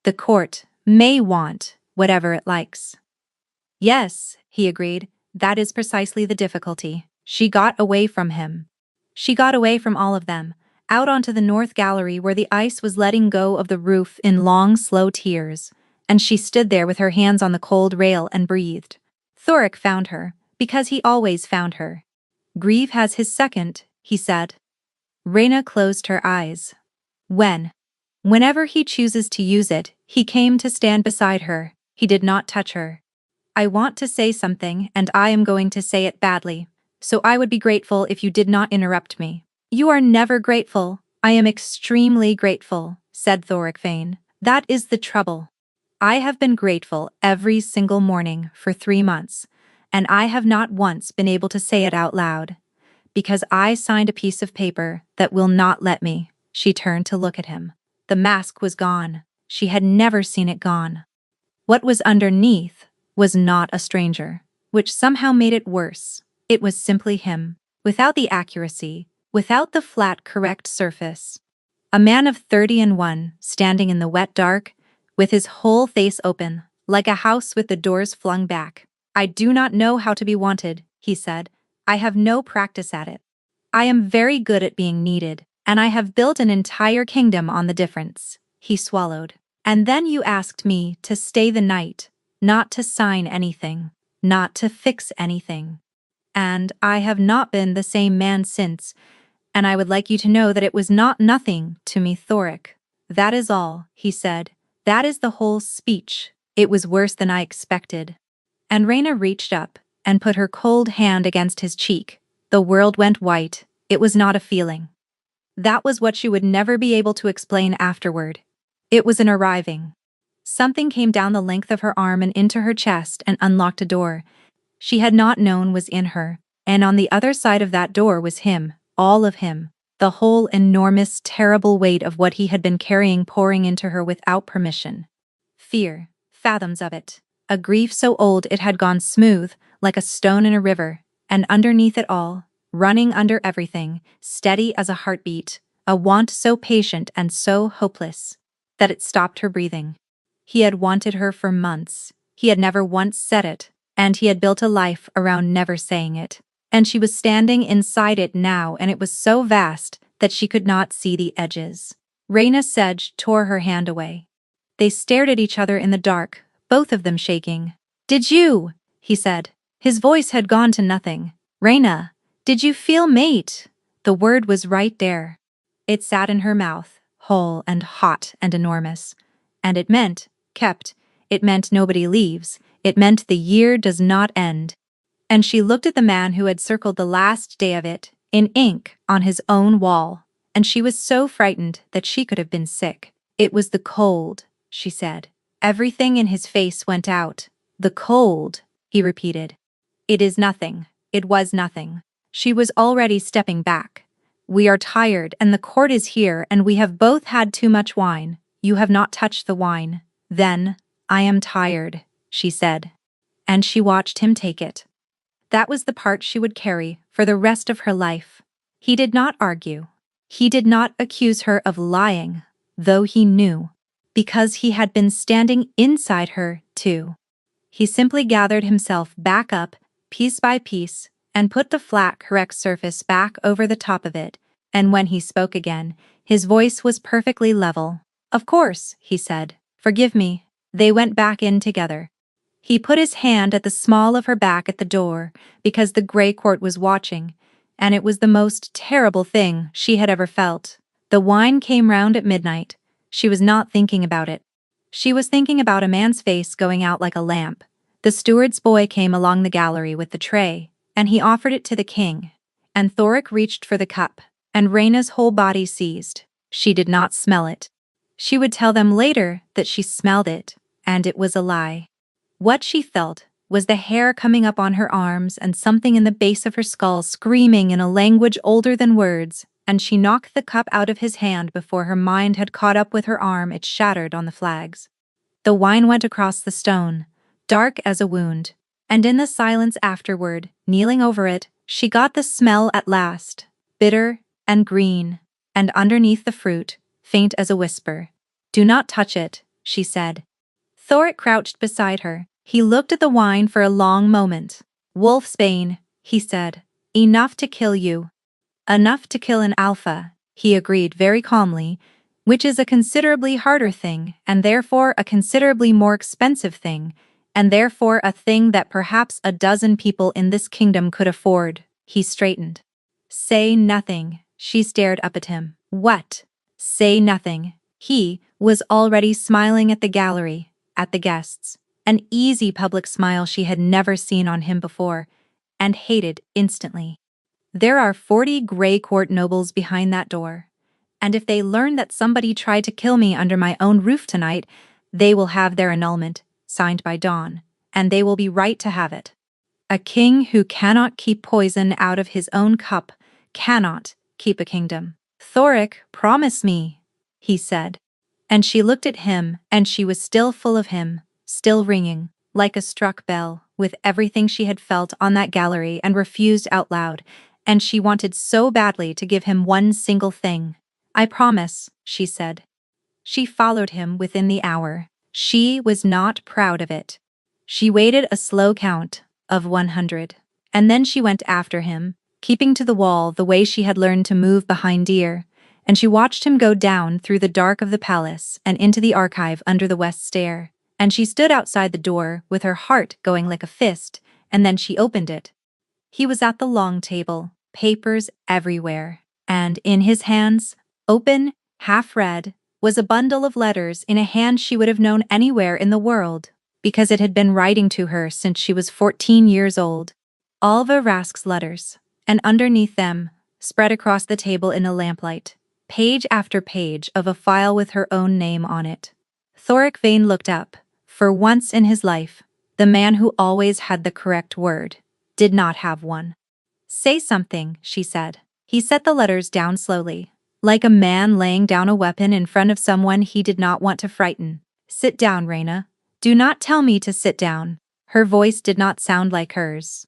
The court may want whatever it likes. Yes, he agreed, that is precisely the difficulty. She got away from him. She got away from all of them, out onto the north gallery where the ice was letting go of the roof in long, slow tears, and she stood there with her hands on the cold rail and breathed. Thoric found her, because he always found her. Grieve has his second, he said. Reyna closed her eyes. Whenever he chooses to use it, he came to stand beside her. He did not touch her. I want to say something, and I am going to say it badly, so I would be grateful if you did not interrupt me. You are never grateful. I am extremely grateful, said Thoric Vane. That is the trouble. I have been grateful every single morning for 3 months, and I have not once been able to say it out loud. Because I signed a piece of paper that will not let me. She turned to look at him. The mask was gone. She had never seen it gone. What was underneath was not a stranger, which somehow made it worse. It was simply him, without the accuracy, without the flat, correct surface. A man of 31, standing in the wet dark, with his whole face open, like a house with the doors flung back. I do not know how to be wanted, he said. I have no practice at it. I am very good at being needed, and I have built an entire kingdom on the difference. He swallowed. And then you asked me to stay the night, not to sign anything, not to fix anything. And I have not been the same man since, and I would like you to know that it was not nothing to me, Thoric. That is all, he said. That is the whole speech. It was worse than I expected. And Reyna reached up and put her cold hand against his cheek. The world went white. It was not a feeling. That was what she would never be able to explain afterward. It was an arriving. Something came down the length of her arm and into her chest and unlocked a door she had not known was in her, and on the other side of that door was him, all of him, the whole enormous, terrible weight of what he had been carrying pouring into her without permission. Fear, fathoms of it, a grief so old it had gone smooth, like a stone in a river, and underneath it all, running under everything, steady as a heartbeat, a want so patient and so hopeless, that it stopped her breathing. He had wanted her for months. He had never once said it, and he had built a life around never saying it. And she was standing inside it now, and it was so vast that she could not see the edges. Reyna Sedge tore her hand away. They stared at each other in the dark, both of them shaking. "Did you?" he said. His voice had gone to nothing. "Reyna, did you feel mate?" The word was right there. It sat in her mouth, whole and hot and enormous. And it meant, kept. It meant nobody leaves. It meant the year does not end. And she looked at the man who had circled the last day of it, in ink, on his own wall. And she was so frightened that she could have been sick. "It was the cold," she said. Everything in his face went out. "The cold," he repeated. "It is nothing. It was nothing." She was already stepping back. "We are tired, and the court is here, and we have both had too much wine. You have not touched the wine." "Then, I am tired," she said. And she watched him take it. That was the part she would carry for the rest of her life. He did not argue. He did not accuse her of lying, though he knew, because he had been standing inside her, too. He simply gathered himself back up, piece by piece, and put the flat, correct surface back over the top of it, and when he spoke again, his voice was perfectly level. "Of course," he said. "Forgive me." They went back in together. He put his hand at the small of her back at the door, because the Grey Court was watching, and it was the most terrible thing she had ever felt. The wine came round at midnight. She was not thinking about it. She was thinking about a man's face going out like a lamp. The steward's boy came along the gallery with the tray, and he offered it to the king. And Thoric reached for the cup, and Rhaena's whole body seized. She did not smell it. She would tell them later that she smelled it, and it was a lie. What she felt was the hair coming up on her arms and something in the base of her skull screaming in a language older than words, and she knocked the cup out of his hand before her mind had caught up with her arm. It shattered on the flags. The wine went across the stone, dark as a wound, and in the silence afterward, kneeling over it, she got the smell at last, bitter and green, and underneath the fruit, faint as a whisper. "Do not touch it," she said. Thoric crouched beside her. He looked at the wine for a long moment. "Wolfsbane," he said. "Enough to kill you." "Enough to kill an alpha," he agreed very calmly, "which is a considerably harder thing, and therefore a considerably more expensive thing, and therefore a thing that perhaps a dozen people in this kingdom could afford." He straightened. "Say nothing." She stared up at him. "What?" "Say nothing." He was already smiling at the gallery, at the guests, an easy public smile she had never seen on him before, and hated instantly. "There are 40 Grey Court nobles behind that door, and if they learn that somebody tried to kill me under my own roof tonight, they will have their annulment, signed by dawn, and they will be right to have it. A king who cannot keep poison out of his own cup cannot keep a kingdom." "Thoric, promise me," he said. And she looked at him, and she was still full of him, still ringing, like a struck bell, with everything she had felt on that gallery and refused out loud, and she wanted so badly to give him one single thing. "I promise," she said. She followed him within the hour. She was not proud of it. She waited a slow count of 100, and then she went after him, keeping to the wall the way she had learned to move behind deer, and she watched him go down through the dark of the palace and into the archive under the west stair, and she stood outside the door with her heart going like a fist, and then she opened it. He was at the long table, papers everywhere, and in his hands, open, half-read, was a bundle of letters in a hand she would have known anywhere in the world, because it had been writing to her since she was 14 years old. Alva Rask's letters, and underneath them, spread across the table in the lamplight, page after page of a file with her own name on it. Thoric Vane looked up. For once in his life, the man who always had the correct word did not have one. "Say something," she said. He set the letters down slowly, like a man laying down a weapon in front of someone he did not want to frighten. "Sit down, Rhaena. Do not tell me to sit down." Her voice did not sound like hers.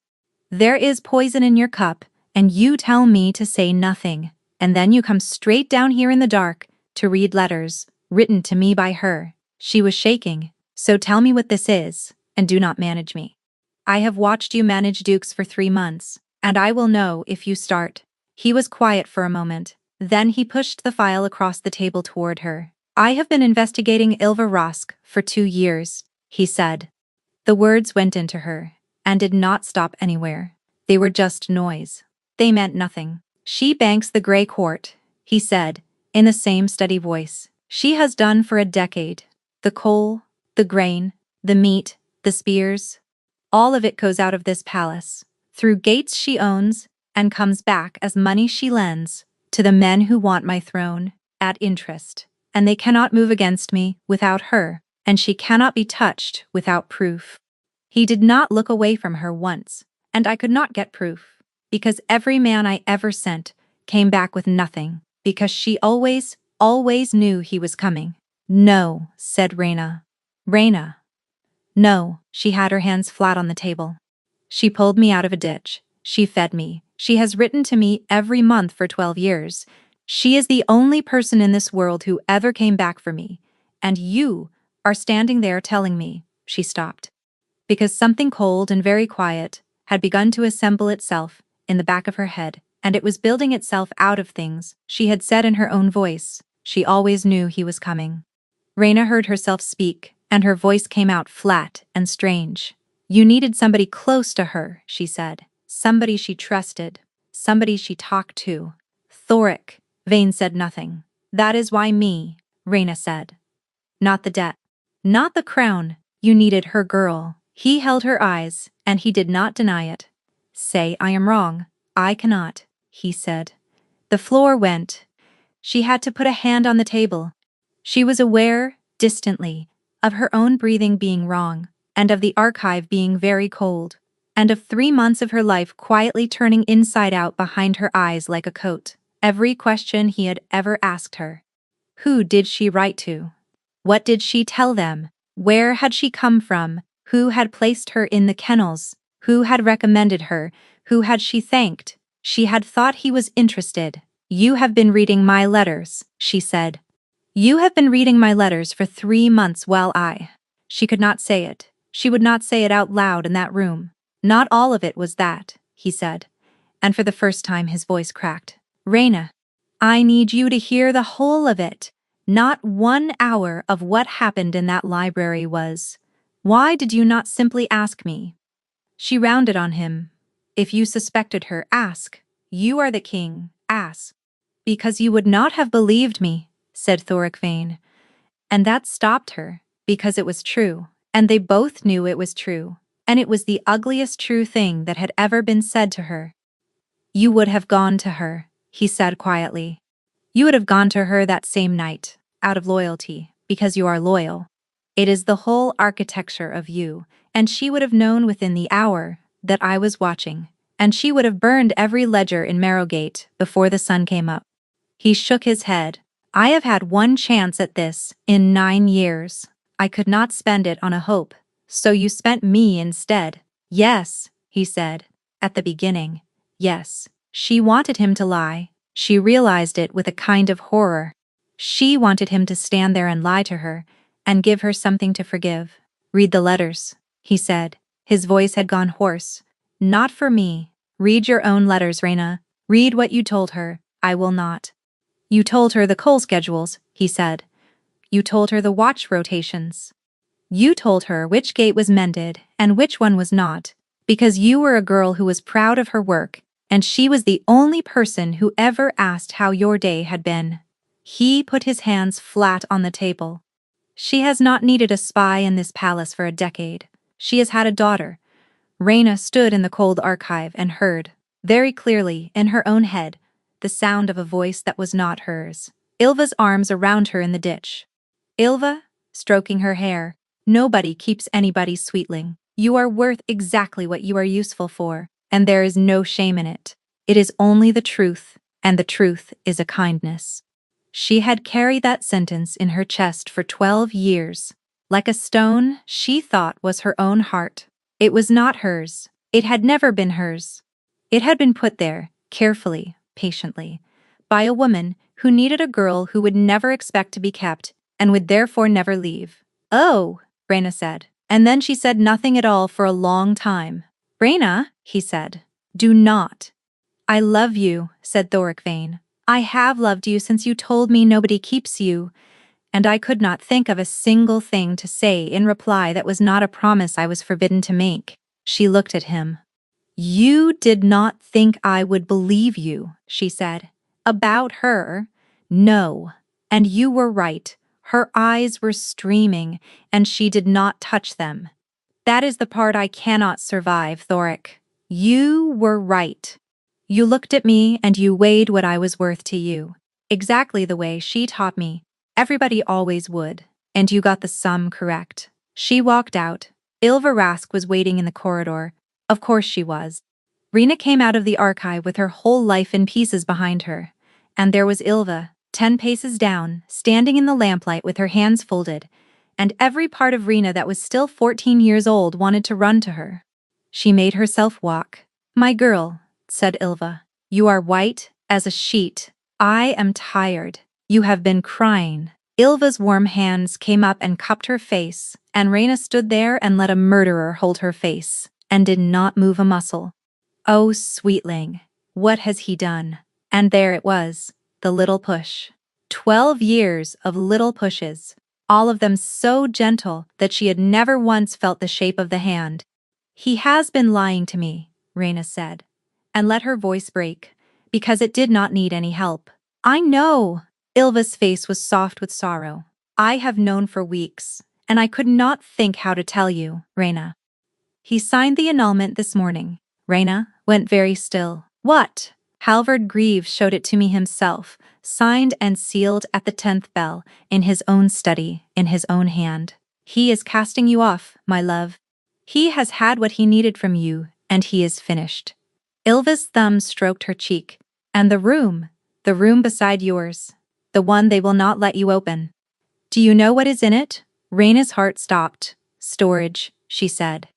"There is poison in your cup, and you tell me to say nothing, and then you come straight down here in the dark to read letters written to me by her." She was shaking. "So tell me what this is, and do not manage me. I have watched you manage dukes for 3 months, and I will know if you start." He was quiet for a moment. Then he pushed the file across the table toward her. "I have been investigating Ylva Rask for 2 years, he said. The words went into her, and did not stop anywhere. They were just noise. They meant nothing. "She banks the Grey Court," he said, in the same steady voice. "She has done for a decade. The coal, the grain, the meat, the spears. All of it goes out of this palace, through gates she owns, and comes back as money she lends, to the men who want my throne, at interest. And they cannot move against me without her, and she cannot be touched without proof." He did not look away from her once, and I could not get proof, because every man I ever sent came back with nothing, because she always knew he was coming. "No," said Rhaena. "Rhaena." "No." She had her hands flat on the table. "She pulled me out of a ditch. She fed me. She has written to me every month for 12 years. She is the only person in this world who ever came back for me. And you are standing there telling me." She stopped, because something cold and very quiet had begun to assemble itself in the back of her head, and it was building itself out of things she had said in her own voice. She always knew he was coming. Rhaena heard herself speak, and her voice came out flat and strange. You needed somebody close to her, she said. Somebody she trusted. Somebody she talked to. Thoric. Vane said nothing. That is why me, Reyna said. Not the debt. Not the crown. You needed her girl. He held her eyes, and he did not deny it. Say I am wrong. I cannot, he said. The floor went. She had to put a hand on the table. She was aware, distantly, of her own breathing being wrong, and of the archive being very cold, and of 3 months of her life quietly turning inside out behind her eyes like a coat. Every question he had ever asked her. Who did she write to? What did she tell them? Where had she come from? Who had placed her in the kennels? Who had recommended her? Who had she thanked? She had thought he was interested. You have been reading my letters, she said. You have been reading my letters for 3 months while I... She could not say it. She would not say it out loud in that room. Not all of it was that, he said. And for the first time his voice cracked. Reyna, I need you to hear the whole of it. Not 1 hour of what happened in that library was. Why did you not simply ask me? She rounded on him. If you suspected her, ask. You are the king, ask. Because you would not have believed me, said Thoric Vane. And that stopped her, because it was true, and they both knew it was true, and it was the ugliest true thing that had ever been said to her. You would have gone to her, he said quietly. You would have gone to her that same night, out of loyalty, because you are loyal. It is the whole architecture of you, and she would have known within the hour that I was watching, and she would have burned every ledger in Marrowgate before the sun came up. He shook his head. I have had 1 chance at this in 9 years. I could not spend it on a hope, so you spent me instead. Yes, he said, at the beginning. Yes, she wanted him to lie. She realized it with a kind of horror. She wanted him to stand there and lie to her, and give her something to forgive. Read the letters, he said. His voice had gone hoarse. Not for me. Read your own letters, Reyna. Read what you told her. I will not. You told her the coal schedules, he said. You told her the watch rotations. You told her which gate was mended and which one was not, because you were a girl who was proud of her work, and she was the only person who ever asked how your day had been. He put his hands flat on the table. She has not needed a spy in this palace for a decade. She has had a daughter. Reyna stood in the cold archive and heard, very clearly, in her own head, the sound of a voice that was not hers. Ilva's arms around her in the ditch. Ilva, stroking her hair, nobody keeps anybody's sweetling. You are worth exactly what you are useful for, and there is no shame in it. It is only the truth, and the truth is a kindness. She had carried that sentence in her chest for 12 years. Like a stone, she thought was her own heart. It was not hers. It had never been hers. It had been put there, carefully, patiently, by a woman who needed a girl who would never expect to be kept and would therefore never leave. Oh, Reyna said. And then she said nothing at all for a long time. Reyna, he said, do not. I love you, said Thoric Vane. I have loved you since you told me nobody keeps you, and I could not think of a single thing to say in reply that was not a promise I was forbidden to make. She looked at him. You did not think I would believe you, she said. About her? No. And you were right. Her eyes were streaming, and she did not touch them. That is the part I cannot survive, Thoric. You were right. You looked at me and you weighed what I was worth to you. Exactly the way she taught me. Everybody always would. And you got the sum correct. She walked out. Ilva Rask was waiting in the corridor. Of course she was. Reyna came out of the archive with her whole life in pieces behind her. And there was Ilva, 10 paces down, standing in the lamplight with her hands folded. And every part of Reyna that was still 14 years old wanted to run to her. She made herself walk. My girl, said Ilva, you are white as a sheet. I am tired. You have been crying. Ilva's warm hands came up and cupped her face, and Reyna stood there and let a murderer hold her face, and did not move a muscle. Oh, sweetling, what has he done? And there it was, the little push. 12 years of little pushes. all of them so gentle that she had never once felt the shape of the hand. "He has been lying to me," Reina said, and let her voice break, because it did not need any help. "I know." Ilva's face was soft with sorrow. "I have known for weeks, and I could not think how to tell you, Reina. He signed the annulment this morning." Reina went very still. "What?" "Halvard Grieve showed it to me himself, signed and sealed at the 10th bell, in his own study, in his own hand. He is casting you off, my love. He has had what he needed from you, and he is finished." Ilva's thumb stroked her cheek. "And the room beside yours, the one they will not let you open. Do you know what is in it?" Reina's heart stopped. "Storage," she said.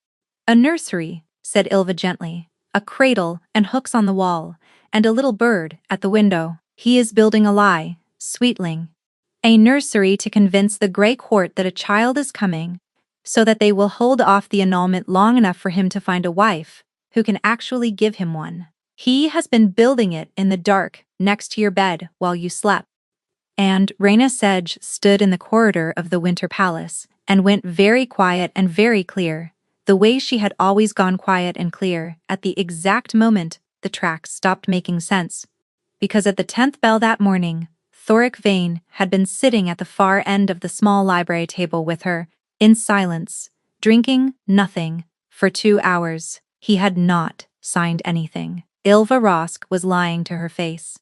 "A nursery," said Ilva gently. "A cradle and hooks on the wall, and a little bird at the window. He is building a lie, sweetling. A nursery to convince the Grey Court that a child is coming, so that they will hold off the annulment long enough for him to find a wife who can actually give him one. He has been building it in the dark next to your bed while you slept." And Reina Sedge stood in the corridor of the Winter Palace and went very quiet and very clear, the way she had always gone quiet and clear at the exact moment the tracks stopped making sense. Because at the 10th bell that morning, Thoric Vane had been sitting at the far end of the small library table with her, in silence, drinking nothing, for 2 hours. He had not signed anything. Ilva Rosk was lying to her face.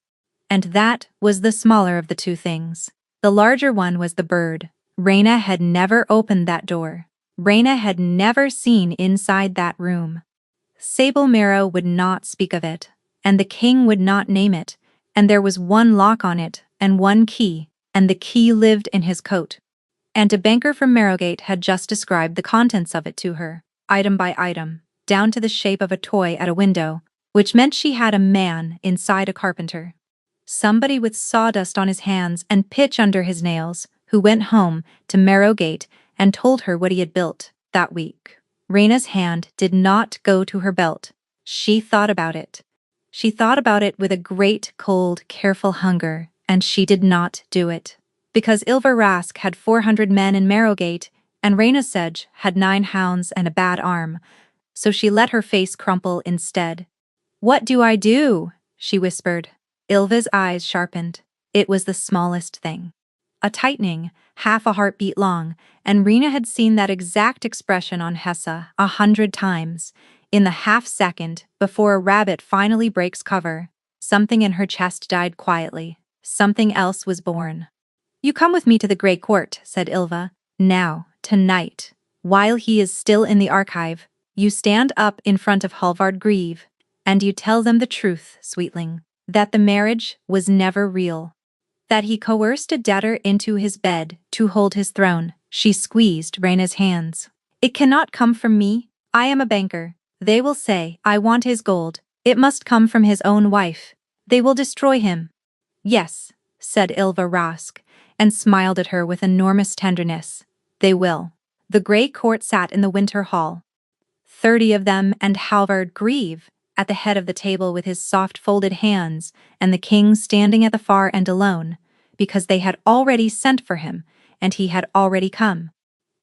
And that was the smaller of the two things. The larger one was the bird. Reina had never opened that door. Reina had never seen inside that room. Sable Marrow would not speak of it, and the king would not name it, and there was one lock on it and one key, and the key lived in his coat. And a banker from Marrowgate had just described the contents of it to her, item by item, down to the shape of a toy at a window, which meant she had a man inside a carpenter. Somebody with sawdust on his hands and pitch under his nails, who went home to Marrowgate and told her what he had built that week. Reina's hand did not go to her belt. She thought about it. She thought about it with a great, cold, careful hunger, and she did not do it. Because Ilva Rask had 400 men in Marrowgate, and Reina Sedge had 9 hounds and a bad arm, so she let her face crumple instead. "What do I do?" she whispered. Ilva's eyes sharpened. It was the smallest thing. A tightening, half a heartbeat long, and Reina had seen that exact expression on Hessa 100 times. In the half-second before a rabbit finally breaks cover, something in her chest died quietly. Something else was born. "You come with me to the Grey Court," said Ilva. "Now, tonight, while he is still in the archive, you stand up in front of Halvard Grieve, and you tell them the truth, sweetling, that the marriage was never real. That he coerced a debtor into his bed to hold his throne." She squeezed Reina's hands. "It cannot come from me. I am a banker. They will say, I want his gold. It must come from his own wife. They will destroy him." "Yes," said Ilva Rask, and smiled at her with enormous tenderness. "They will." The Grey Court sat in the Winter Hall. 30 of them, and Halvard Grieve at the head of the table with his soft folded hands, and the king standing at the far end alone, because they had already sent for him, and he had already come.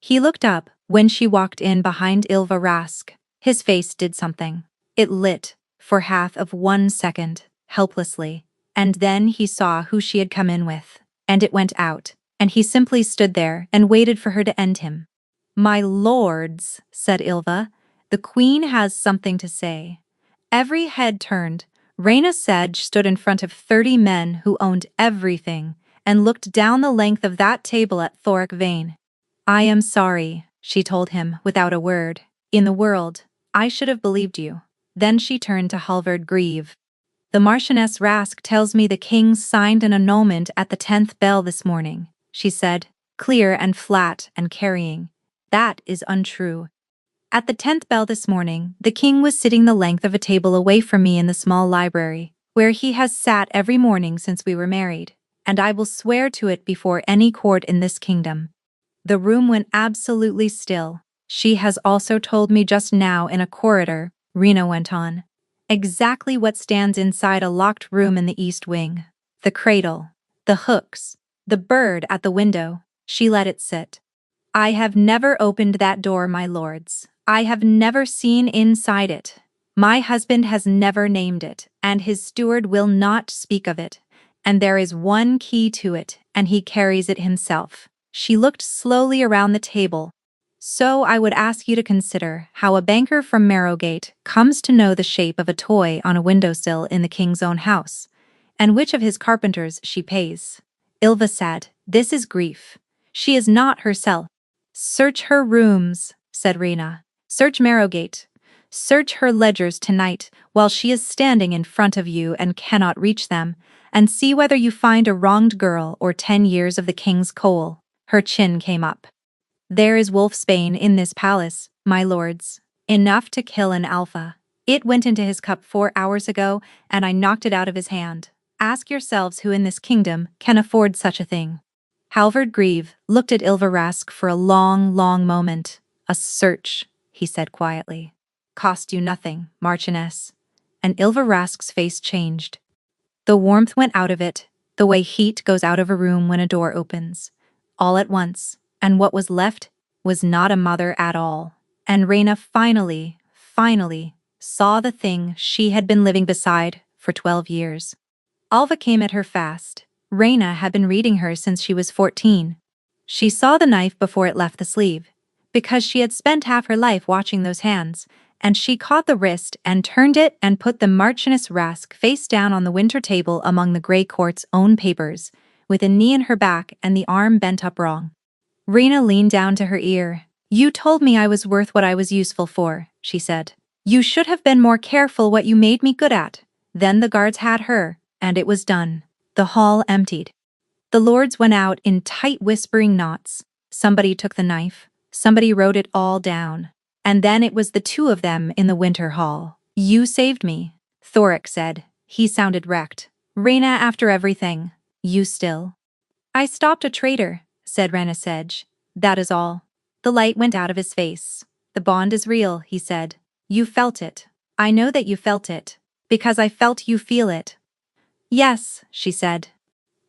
He looked up when she walked in behind Ilva Rask. His face did something. It lit, for half of 1 second, helplessly, and then he saw who she had come in with, and it went out, and he simply stood there and waited for her to end him. "My lords," said Ilva, "the queen has something to say." Every head turned. Reina Sedge stood in front of 30 men who owned everything, and looked down the length of that table at Thoric Vane. "I am sorry," she told him without a word. "In the world, I should have believed you." Then she turned to Halvard Grieve. "The Marchioness Rask tells me the king signed an annulment at the 10th bell this morning," she said, clear and flat and carrying. "That is untrue. At the 10th bell this morning, the king was sitting the length of a table away from me in the small library, where he has sat every morning since we were married, and I will swear to it before any court in this kingdom." The room went absolutely still. "She has also told me just now in a corridor," Reina went on, "exactly what stands inside a locked room in the East Wing. The cradle, the hooks, the bird at the window. She let it sit. I have never opened that door, my lords. I have never seen inside it. My husband has never named it, and his steward will not speak of it. And there is one key to it, and he carries it himself. She looked slowly around the table. So I would ask you to consider how a banker from Marrowgate comes to know the shape of a toy on a windowsill in the king's own house, and which of his carpenters she pays. Ilva said, "This is grief. She is not herself." "Search her rooms," said Rena. "Search Marrowgate. Search her ledgers tonight while she is standing in front of you and cannot reach them, and see whether you find a wronged girl or 10 years of the king's coal." Her chin came up. "There is wolfsbane in this palace, my lords. Enough to kill an alpha. It went into his cup 4 hours ago, and I knocked it out of his hand. Ask yourselves who in this kingdom can afford such a thing." Halvard Grieve looked at Ylva Rask for a long, long moment. "A search," he said quietly. "Cost you nothing, Marchioness." And Ylva Rask's face changed. The warmth went out of it, the way heat goes out of a room when a door opens. All at once, and what was left was not a mother at all. And Rena finally saw the thing she had been living beside for 12 years. Alva came at her fast. Rena had been reading her since she was 14. She saw the knife before it left the sleeve, because she had spent half her life watching those hands, and she caught the wrist and turned it and put the Marchioness Rask face down on the winter table among the Grey Court's own papers, with a knee in her back and the arm bent up wrong. Rena leaned down to her ear. "You told me I was worth what I was useful for," she said. "You should have been more careful what you made me good at." Then the guards had her, and it was done. The hall emptied. The lords went out in tight whispering knots. Somebody took the knife. Somebody wrote it all down. And then it was the two of them in the winter hall. "You saved me," Thoric said. He sounded wrecked. "Rena, after everything. You still." "I stopped a traitor," said Rena Sedge. "That is all." The light went out of his face. "The bond is real," he said. "You felt it. I know that you felt it. Because I felt you feel it." "Yes," she said.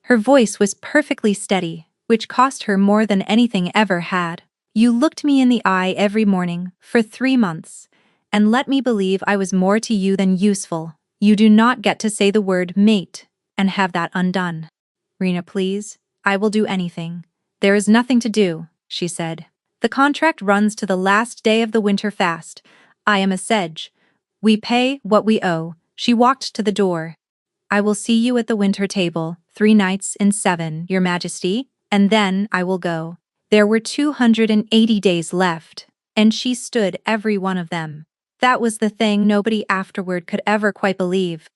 Her voice was perfectly steady, which cost her more than anything ever had. "You looked me in the eye every morning, for 3 months, and let me believe I was more to you than useful. You do not get to say the word mate, and have that undone." "Rena, please, I will do anything." "There is nothing to do," she said. "The contract runs to the last day of the winter fast. I am a Sedge. We pay what we owe." She walked to the door. "I will see you at the winter table, 3 nights in 7, Your Majesty, and then I will go." There were 280 days left, and she stood every one of them. That was the thing nobody afterward could ever quite believe.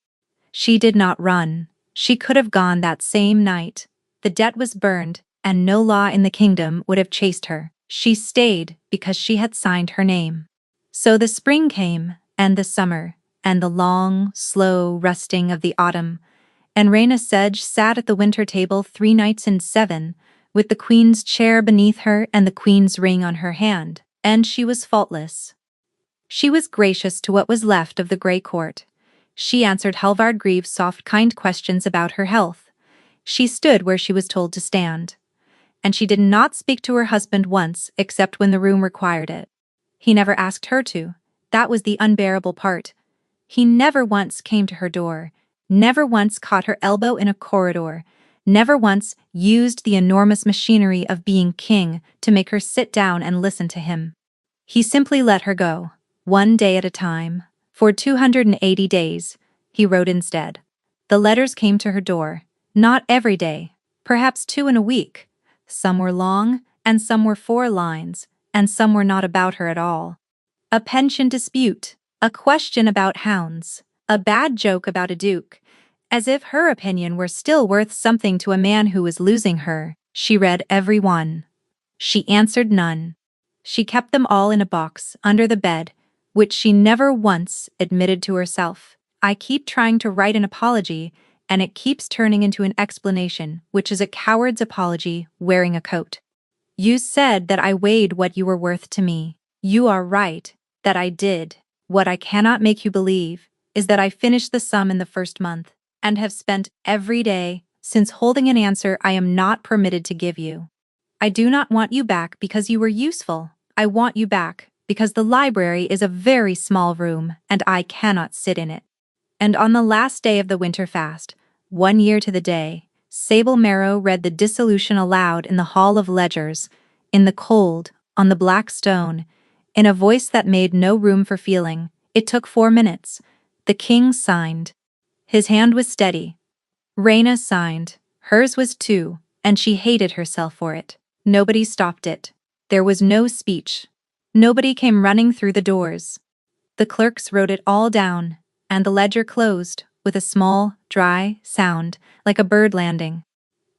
She did not run. She could have gone that same night. The debt was burned, and no law in the kingdom would have chased her. She stayed because she had signed her name. So the spring came, and the summer, and the long, slow resting of the autumn, and Rena Sedge sat at the winter table 3 nights in 7, with the queen's chair beneath her and the queen's ring on her hand, and she was faultless. She was gracious to what was left of the Grey Court. She answered Halvard Grieve's soft, kind questions about her health. She stood where she was told to stand. And she did not speak to her husband once except when the room required it. He never asked her to. That was the unbearable part. He never once came to her door, never once caught her elbow in a corridor, never once used the enormous machinery of being king to make her sit down and listen to him. He simply let her go, one day at a time. For 280 days, he wrote instead. The letters came to her door, not every day, perhaps 2 in a week. Some were long, and some were 4 lines, and some were not about her at all. A pension dispute, a question about hounds, a bad joke about a duke. As if her opinion were still worth something to a man who was losing her, she read every one. She answered none. She kept them all in a box under the bed, which she never once admitted to herself. "I keep trying to write an apology, and it keeps turning into an explanation, which is a coward's apology wearing a coat. You said that I weighed what you were worth to me. You are right, that I did. What I cannot make you believe is that I finished the sum in the first month, and have spent every day since holding an answer I am not permitted to give you. I do not want you back because you were useful. I want you back because the library is a very small room and I cannot sit in it. And on the last day of the winter fast, 1 year to the day, Sable Marrow read the dissolution aloud in the Hall of Ledgers, in the cold, on the black stone, in a voice that made no room for feeling. It took 4 minutes. The king signed. His hand was steady. Raina signed. Hers was too, and she hated herself for it. Nobody stopped it. There was no speech. Nobody came running through the doors. The clerks wrote it all down, and the ledger closed with a small, dry sound, like a bird landing.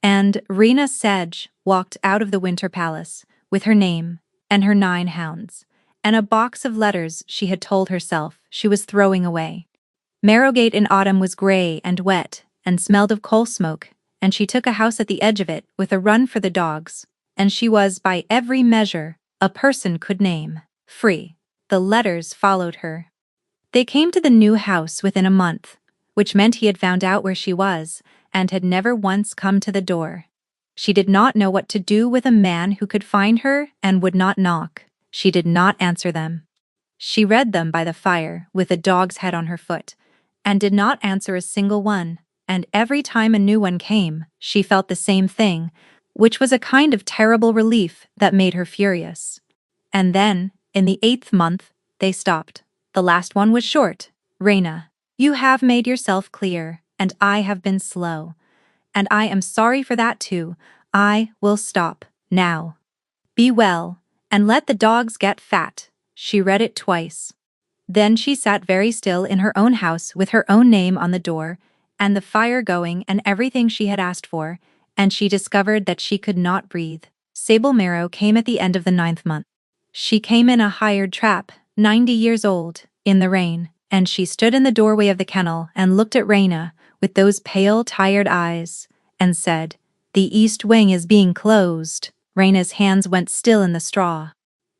And Rena Sedge walked out of the Winter Palace with her name and her 9 hounds, and a box of letters she had told herself she was throwing away. Marrowgate in autumn was gray and wet and smelled of coal smoke, and she took a house at the edge of it with a run for the dogs, and she was, by every measure a person could name, free. The letters followed her. They came to the new house within a month, which meant he had found out where she was and had never once come to the door. She did not know what to do with a man who could find her and would not knock. She did not answer them. She read them by the fire with a dog's head on her foot, and did not answer a single one, and every time a new one came, she felt the same thing, which was a kind of terrible relief that made her furious. And then, in the 8th month, they stopped. The last one was short. Raina, you have made yourself clear, and I have been slow. And I am sorry for that too. I will stop, now. Be well, and let the dogs get fat. She read it twice. Then she sat very still in her own house with her own name on the door, and the fire going and everything she had asked for, and she discovered that she could not breathe. Sable Marrow came at the end of the 9th month. She came in a hired trap, 90 years old, in the rain, and she stood in the doorway of the kennel and looked at Raina with those pale, tired eyes, and said, "The east wing is being closed." Raina's hands went still in the straw.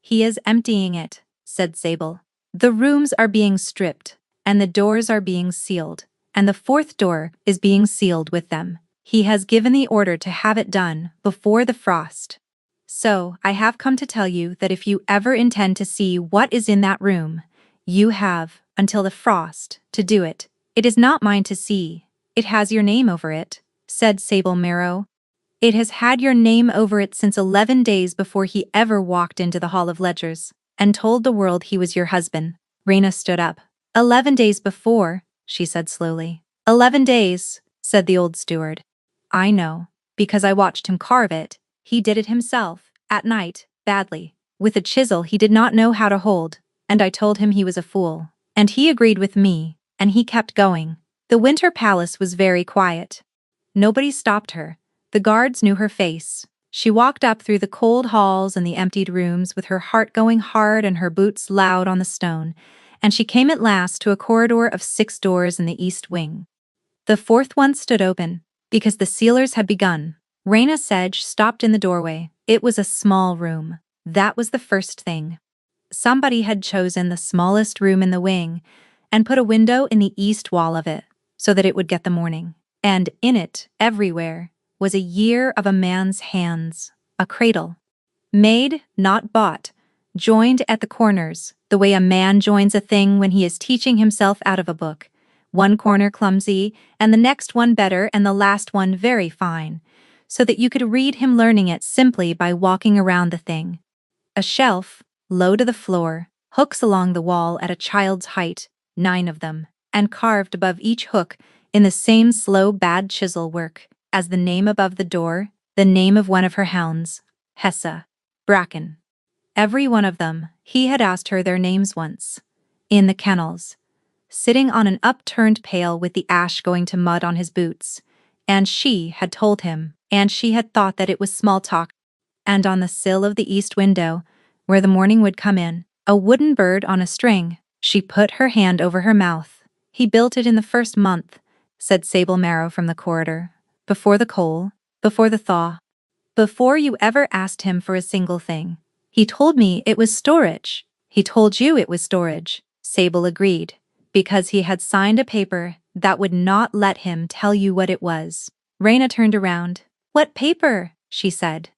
"He is emptying it," said Sable. "The rooms are being stripped, and the doors are being sealed, and the 4th door is being sealed with them. He has given the order to have it done before the frost. So, I have come to tell you that if you ever intend to see what is in that room, you have, until the frost, to do it. It is not mine to see. It has your name over it," said Sable Marrow. "It has had your name over it since 11 days before he ever walked into the Hall of Ledgers and told the world he was your husband." Raina stood up. 11 days before," she said slowly. 11 days, said the old steward. "I know, because I watched him carve it. He did it himself, at night, badly, with a chisel he did not know how to hold, and I told him he was a fool. And he agreed with me, and he kept going." The Winter Palace was very quiet. Nobody stopped her. The guards knew her face. She walked up through the cold halls and the emptied rooms with her heart going hard and her boots loud on the stone, and she came at last to a corridor of 6 doors in the east wing. The 4th one stood open, because the sealers had begun. Raina Sedge stopped in the doorway. It was a small room. That was the first thing. Somebody had chosen the smallest room in the wing and put a window in the east wall of it, so that it would get the morning. And in it, everywhere, was a year of a man's hands, a cradle. Made, not bought, joined at the corners, the way a man joins a thing when he is teaching himself out of a book. One corner clumsy, and the next one better, and the last one very fine, so that you could read him learning it simply by walking around the thing. A shelf, low to the floor, hooks along the wall at a child's height, 9 of them, and carved above each hook in the same slow bad chisel work as the name above the door, the name of one of her hounds, Hessa, Bracken. Every one of them, he had asked her their names once. In the kennels, sitting on an upturned pail with the ash going to mud on his boots, and she had told him, and she had thought that it was small talk. And on the sill of the east window, where the morning would come in, a wooden bird on a string, she put her hand over her mouth. "He built it in the 1st month," said Sable Marrow from the corridor. "Before the coal, before the thaw, before you ever asked him for a single thing. He told me it was storage." "He told you it was storage," Sable agreed, "because he had signed a paper that would not let him tell you what it was." Raina turned around. "What paper?" she said.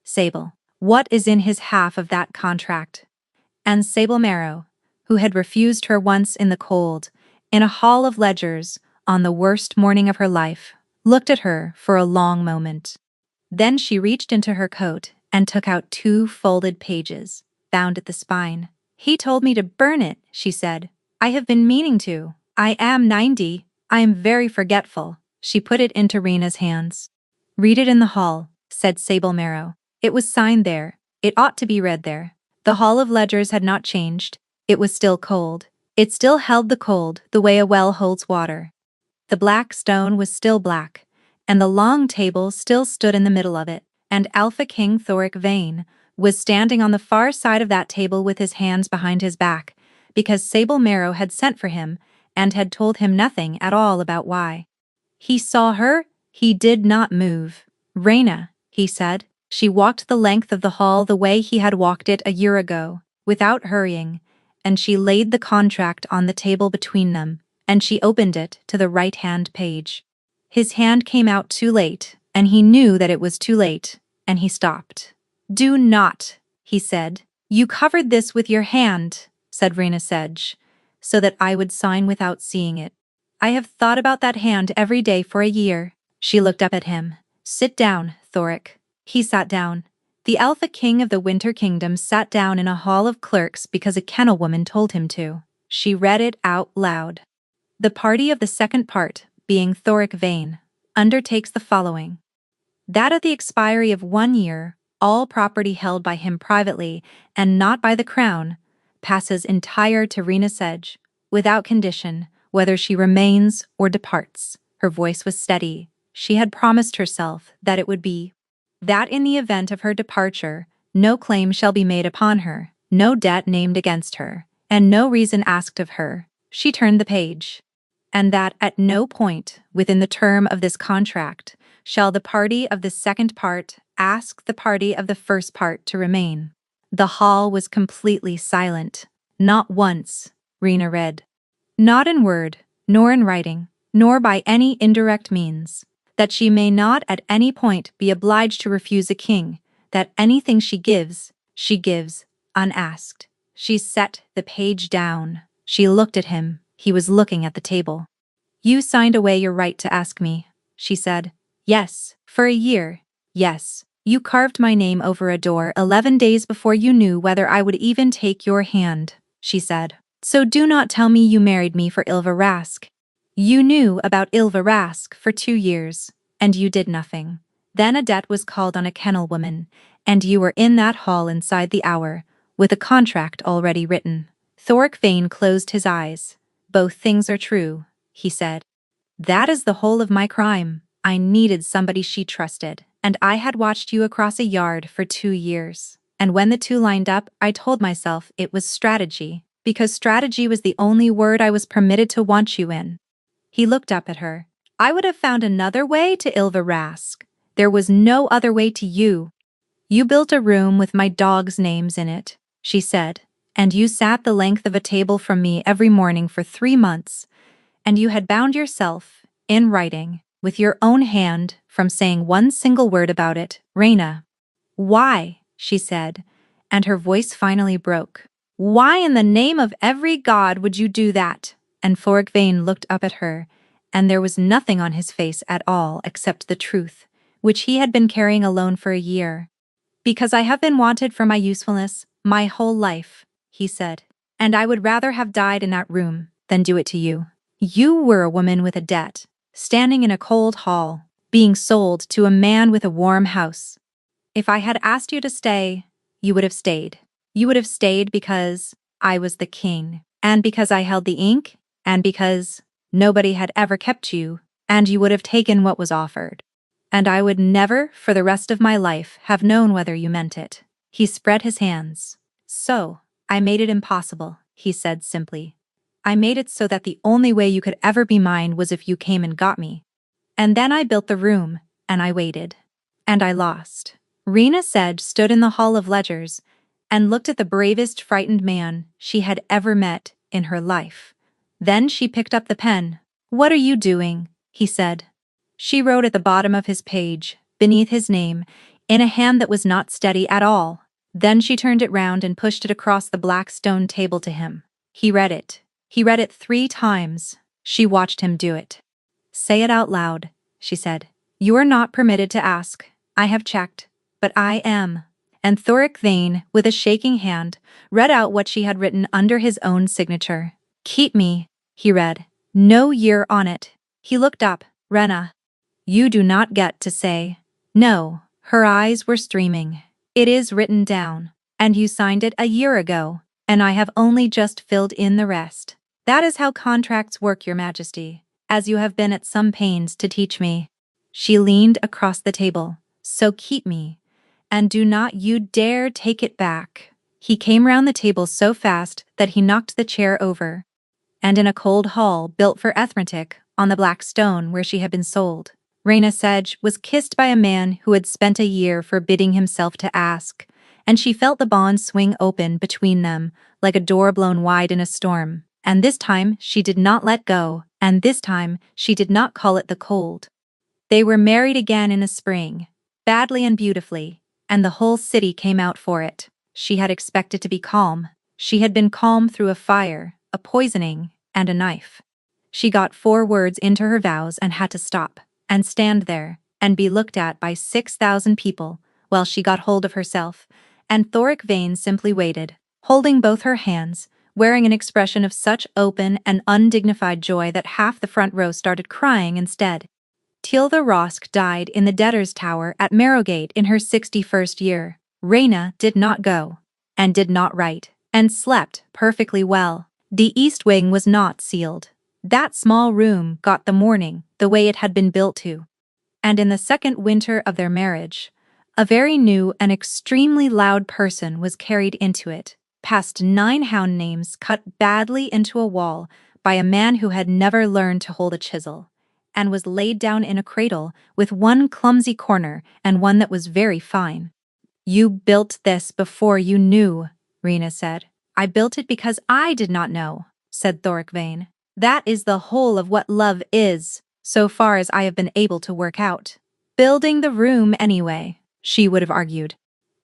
Sable. What is in his half of that contract? And Sable Marrow, who had refused her once in the cold, in a hall of ledgers, on the worst morning of her life, looked at her for a long moment. Then she reached into her coat and took out 2 folded pages, bound at the spine. He told me to burn it, she said. I have been meaning to. I am 90. I am very forgetful. She put it into Rena's hands. Read it in the hall, said Sable Marrow. It was signed there. It ought to be read there. The hall of ledgers had not changed. It was still cold. It still held the cold the way a well holds water. The black stone was still black, and the long table still stood in the middle of it, and Alpha King Thoric Vane was standing on the far side of that table with his hands behind his back, because Sable Marrow had sent for him and had told him nothing at all about why. He saw her. He did not move. Reyna, he said. She walked the length of the hall the way he had walked it a year ago, without hurrying, and she laid the contract on the table between them, and she opened it to the right-hand page. His hand came out too late, and he knew that it was too late, and he stopped. Do not, he said. You covered this with your hand, said Reyna Sedge, so that I would sign without seeing it. I have thought about that hand every day for a year. She looked up at him. Sit down, Thoric. He sat down. The Alpha King of the Winter Kingdom sat down in a hall of clerks because a kennel woman told him to. She read it out loud. The party of the second part, being Thoric Vane, undertakes the following. That at the expiry of 1 year, all property held by him privately, and not by the crown, passes entire to Rena Sedge, without condition, whether she remains or departs. Her voice was steady. She had promised herself that it would be. That in the event of her departure, no claim shall be made upon her, no debt named against her, and no reason asked of her. She turned the page. And that at no point within the term of this contract shall the party of the second part ask the party of the first part to remain. The hall was completely silent. Not once, Rena read. Not in word, nor in writing, nor by any indirect means, that she may not at any point be obliged to refuse a king, that anything she gives, unasked. She set the page down. She looked at him. He was looking at the table. You signed away your right to ask me, she said. Yes, for a year. Yes. You carved my name over a door 11 days before you knew whether I would even take your hand, she said. So do not tell me you married me for Ylva Rask. You knew about Ylva Rask for 2 years, and you did nothing. Then a debt was called on a kennel woman, and you were in that hall inside the hour, with a contract already written. Thoric Vane closed his eyes. Both things are true, he said. That is the whole of my crime. I needed somebody she trusted, and I had watched you across a yard for 2 years. And when the two lined up, I told myself it was strategy, because strategy was the only word I was permitted to want you in. He looked up at her. I would have found another way to Ylva Rask. There was no other way to you. You built a room with my dogs' names in it, she said, and you sat the length of a table from me every morning for 3 months, and you had bound yourself, in writing, with your own hand, from saying one single word about it, Reyna. Why, she said, and her voice finally broke. Why in the name of every god would you do that? And Thoric Vane looked up at her, and there was nothing on his face at all except the truth, which he had been carrying alone for a year. Because I have been wanted for my usefulness my whole life, he said, and I would rather have died in that room than do it to you. You were a woman with a debt, standing in a cold hall, being sold to a man with a warm house. If I had asked you to stay, you would have stayed. You would have stayed because I was the king, and because I held the ink, and because nobody had ever kept you, and you would have taken what was offered. And I would never, for the rest of my life, have known whether you meant it. He spread his hands. So, I made it impossible, he said simply. I made it so that the only way you could ever be mine was if you came and got me. And then I built the room, and I waited. And I lost. Rena Sedge stood in the Hall of Ledgers and looked at the bravest frightened man she had ever met in her life. Then she picked up the pen. What are you doing? He said. She wrote at the bottom of his page, beneath his name, in a hand that was not steady at all. Then she turned it round and pushed it across the black stone table to him. He read it. He read it 3 times. She watched him do it. "Say it out loud," she said. "You are not permitted to ask. I have checked. But I am." And Thoric Vane, with a shaking hand, read out what she had written under his own signature. "Keep me," he read. "No year on it." He looked up. "Rena, you do not get to say no." Her eyes were streaming. "It is written down. And you signed it a year ago, and I have only just filled in the rest. That is how contracts work, Your Majesty, as you have been at some pains to teach me." She leaned across the table. "So keep me, and do not you dare take it back." He came round the table so fast that he knocked the chair over. And in a cold hall built for arithmetic, on the black stone where she had been sold, Rena Sedge was kissed by a man who had spent a year forbidding himself to ask, and she felt the bond swing open between them like a door blown wide in a storm. And this time she did not let go, and this time she did not call it the cold. They were married again in the spring, badly and beautifully, and the whole city came out for it. She had expected to be calm. She had been calm through a fire, a poisoning, and a knife. She got 4 words into her vows and had to stop, and stand there, and be looked at by 6,000 people, while she got hold of herself, and Thoric Vane simply waited, holding both her hands, wearing an expression of such open and undignified joy that half the front row started crying instead. Tilda Rosk died in the debtor's tower at Marrowgate in her 61st year. Rena did not go, and did not write, and slept perfectly well. The east wing was not sealed. That small room got the mourning the way it had been built to. And in the second winter of their marriage, a very new and extremely loud person was carried into it, past 9 hound names cut badly into a wall by a man who had never learned to hold a chisel, and was laid down in a cradle with one clumsy corner and one that was very fine. "You built this before you knew," Rena said. "I built it because I did not know," said Thoric Vane. "That is the whole of what love is, so far as I have been able to work out. Building the room anyway," she would have argued.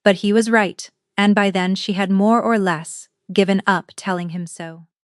But he was right, and by then she had more or less given up telling him so.